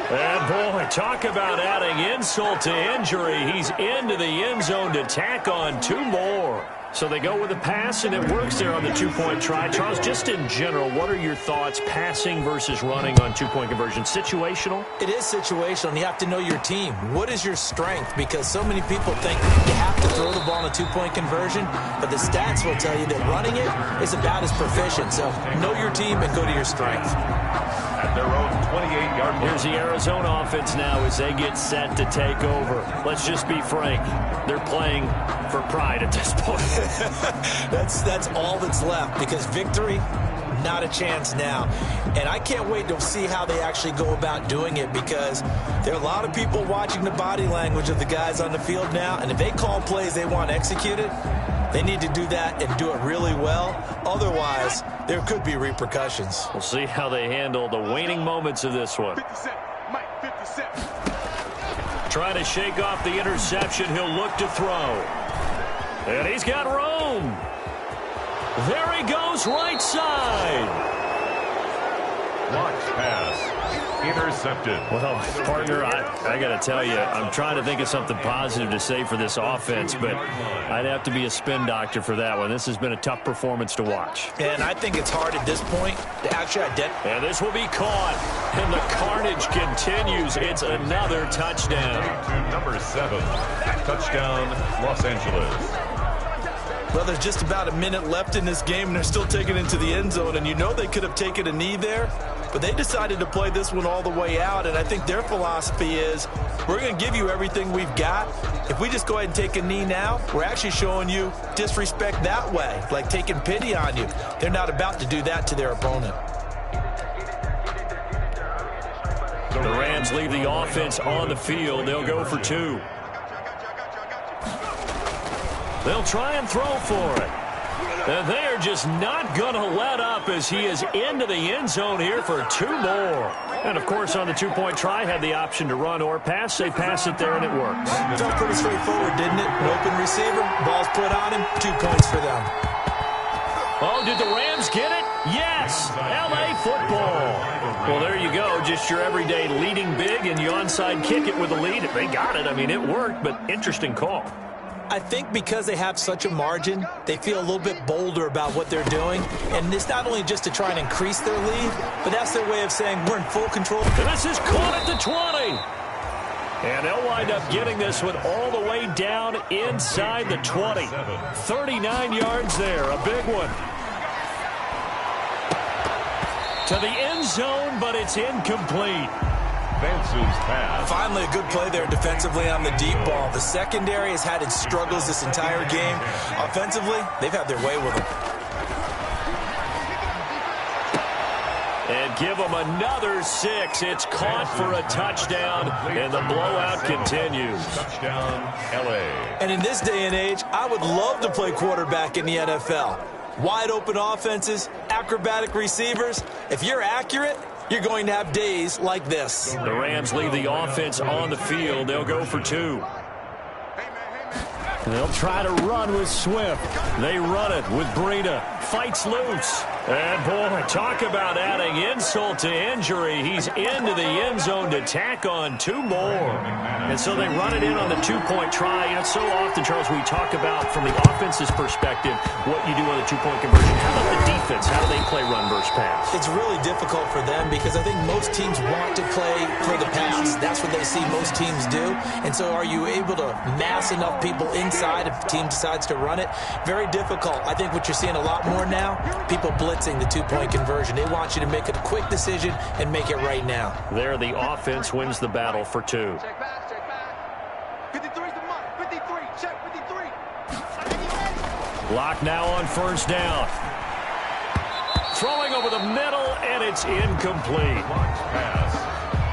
And, boy, talk about adding insult to injury. He's into the end zone to tack on 2 more. So they go with a pass, and it works there on the 2-point try. Charles, just in general, what are your thoughts passing versus running on 2-point conversion? Situational? It is situational, and you have to know your team. What is your strength? Because so many people think you have to throw the ball in a 2-point conversion, but the stats will tell you that running it is about as proficient. So know your team and go to your strength. At their own 28-yard line. Here's the Arizona offense now as they get set to take over. Let's just be frank. They're playing for pride at this point. That's all that's left, because victory, not a chance now. And I can't wait to see how they actually go about doing it, because there are a lot of people watching the body language of the guys on the field now, and if they call plays they want executed, they need to do that and do it really well. Otherwise, there could be repercussions. We'll see how they handle the waning moments of this one. 57, Mike, 57. Trying to shake off the interception. He'll look to throw. And he's got room. There he goes, right side. Lock's pass. Intercepted. Well, partner, I got to tell you, I'm trying to think of something positive to say for this offense, but I'd have to be a spin doctor for that one. This has been a tough performance to watch. And I think it's hard at this point to actually identify. And this will be caught, and the carnage continues. It's another touchdown. To number 7. Touchdown, Los Angeles. Well, there's just about a minute left in this game, and they're still taking it into the end zone. And you know they could have taken a knee there, but they decided to play this one all the way out. And I think their philosophy is, we're going to give you everything we've got. If we just go ahead and take a knee now, we're actually showing you disrespect that way, like taking pity on you. They're not about to do that to their opponent. The Rams leave the offense on the field. They'll go for 2. They'll try and throw for it. And they are just not going to let up as he is into the end zone here for 2 more. And, of course, on the two-point try, had the option to run or pass. They pass it there, and it works. Felt pretty straightforward, didn't it? An open receiver, ball's put on him, 2 points for them. Oh, did the Rams get it? Yes! L.A. football. Well, there you go. Just your everyday leading big, and you onside kick it with a lead. They got it. I mean, it worked, but interesting call. I think because they have such a margin, they feel a little bit bolder about what they're doing. And it's not only just to try and increase their lead, but that's their way of saying we're in full control. And this is caught at the 20. And they'll wind up getting this one all the way down inside the 20. 39 yards there, a big one. To the end zone, but it's incomplete. Pass. Finally, a good play there defensively on the deep ball. The secondary has had its struggles this entire game. Offensively, they've had their way with them. And give them another 6. It's caught for a touchdown, and the blowout continues. Touchdown, L.A. And in this day and age, I would love to play quarterback in the NFL. Wide open offenses, acrobatic receivers. If you're accurate, you're going to have days like this. The Rams leave the offense on the field. They'll go for 2. They'll try to run with Swift. They run it with Breida. Fights loose. And, boy, talk about adding insult to injury. He's into the end zone to tack on 2 more. And so they run it in on the two-point try. You know, so often, Charles, we talk about, from the offense's perspective, what you do on the two-point conversion. How about the defense? How do they play run versus pass? It's really difficult for them because I think most teams want to play for the pass. That's what they see most teams do. And so are you able to mass enough people inside if the team decides to run it? Very difficult. I think what you're seeing a lot more now, people blitzing the two-point conversion. They want you to make a quick decision and make it right now. There, the offense wins the battle for 2. Check back, check back. 53's the mark. 53, check 53. Lock now on first down. Throwing over the middle, and it's incomplete.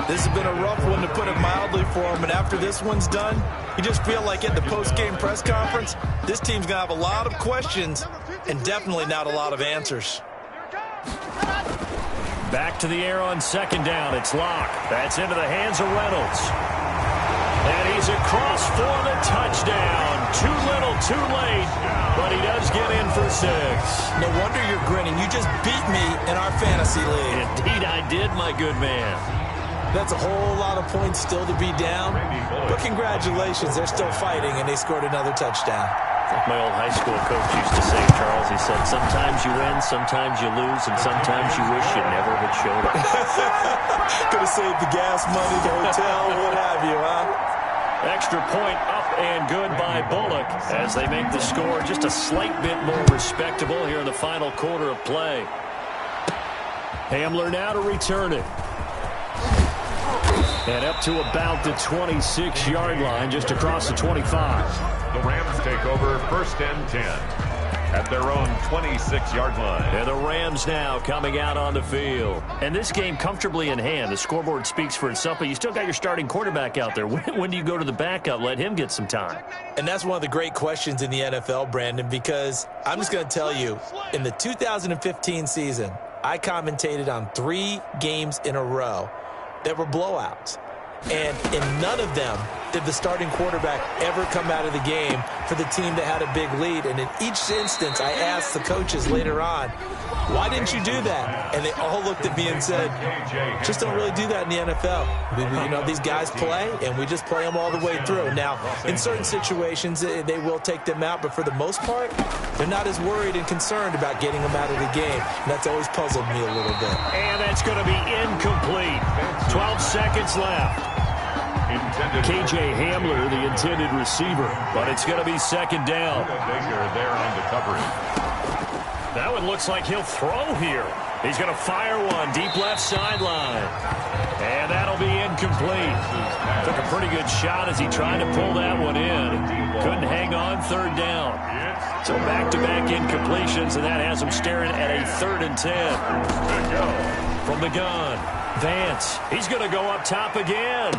This has been a rough one, to put it mildly, for him. And after this one's done, you just feel like at the post-game press conference, this team's going to have a lot of questions and definitely not a lot of answers. Back to the air on second down. It's Locke. That's into the hands of Reynolds. And he's across for the touchdown. Too little, too late. But he does get in for 6. No wonder you're grinning. You just beat me in our fantasy league. Indeed I did, my good man. That's a whole lot of points still to be down. But congratulations, they're still fighting, and they scored another touchdown. Like my old high school coach used to say, Charles, he said, sometimes you win, sometimes you lose, and sometimes you wish you never had showed up. Could have saved the gas money, the hotel, what have you, huh? Extra point up and good by Bullock as they make the score just a slight bit more respectable here in the final quarter of play. Hamler now to return it. And up to about the 26-yard line, just across the 25. The Rams take over first and 10 at their own 26-yard line. And the Rams now coming out on the field. And this game comfortably in hand. The scoreboard speaks for itself, but you still got your starting quarterback out there. When do you go to the backup? Let him get some time. And that's one of the great questions in the NFL, Brandon, because I'm just going to tell you, in the 2015 season, I commentated on 3 games in a row that were blowouts. And in none of them did the starting quarterback ever come out of the game for the team that had a big lead. And in each instance, I asked the coaches later on, why didn't you do that? And they all looked at me and said, just don't really do that in the NFL. You know, these guys play, and we just play them all the way through. Now, in certain situations, they will take them out, but for the most part, they're not as worried and concerned about getting them out of the game. And that's always puzzled me a little bit. And that's going to be incomplete. 12 seconds left. KJ Hamler, the intended receiver, but it's going to be second down. Baker there on the coverage. That one looks like he'll throw here. He's going to fire one deep left sideline. And that'll be incomplete. Took a pretty good shot as he tried to pull that one in. Couldn't hang on, third down. So back-to-back incompletions, and that has him staring at a 3rd and 10. From the gun, Vance. He's going to go up top again.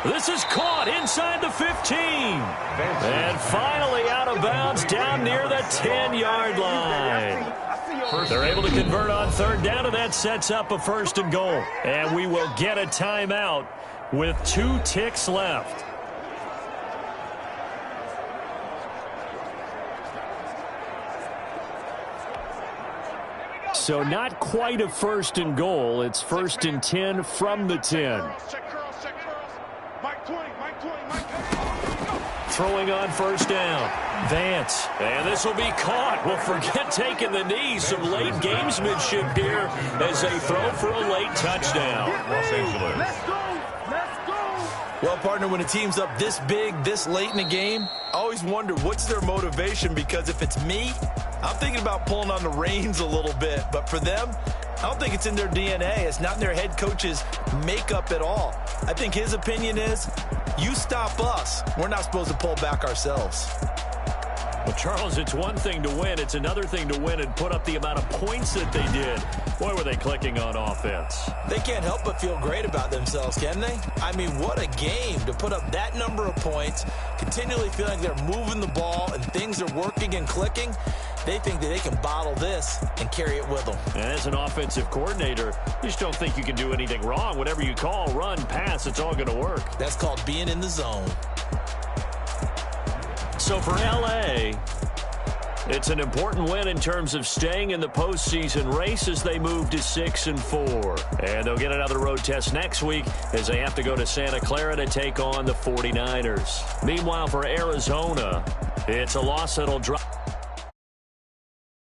This is caught inside the 15. And finally out of bounds down near the 10-yard line. They're able to convert on third down, and that sets up a 1st and goal. And we will get a timeout with 2 ticks left. So not quite a 1st and goal. It's 1st and 10 from the 10. Throwing on 1st down. Vance. And this will be caught. Well, forget taking the knee. Some late gamesmanship here as they throw for a late touchdown. Los Angeles. Let's go. Well, partner, when a team's up this big, this late in the game, I always wonder what's their motivation, because if it's me, I'm thinking about pulling on the reins a little bit. But for them, I don't think it's in their DNA. It's not in their head coach's makeup at all. I think his opinion is, you stop us, we're not supposed to pull back ourselves. Well, Charles, it's one thing to win. It's another thing to win and put up the amount of points that they did. Boy, were they clicking on offense. They can't help but feel great about themselves, can they? I mean, what a game to put up that number of points, continually feeling like they're moving the ball and things are working and clicking. They think that they can bottle this and carry it with them. And as an offensive coordinator, you just don't think you can do anything wrong. Whatever you call, run, pass, it's all going to work. That's called being in the zone. So for L.A., it's an important win in terms of staying in the postseason race as they move to 6-4. And they'll get another road test next week as they have to go to Santa Clara to take on the 49ers. Meanwhile, for Arizona, it's a loss that'll drop.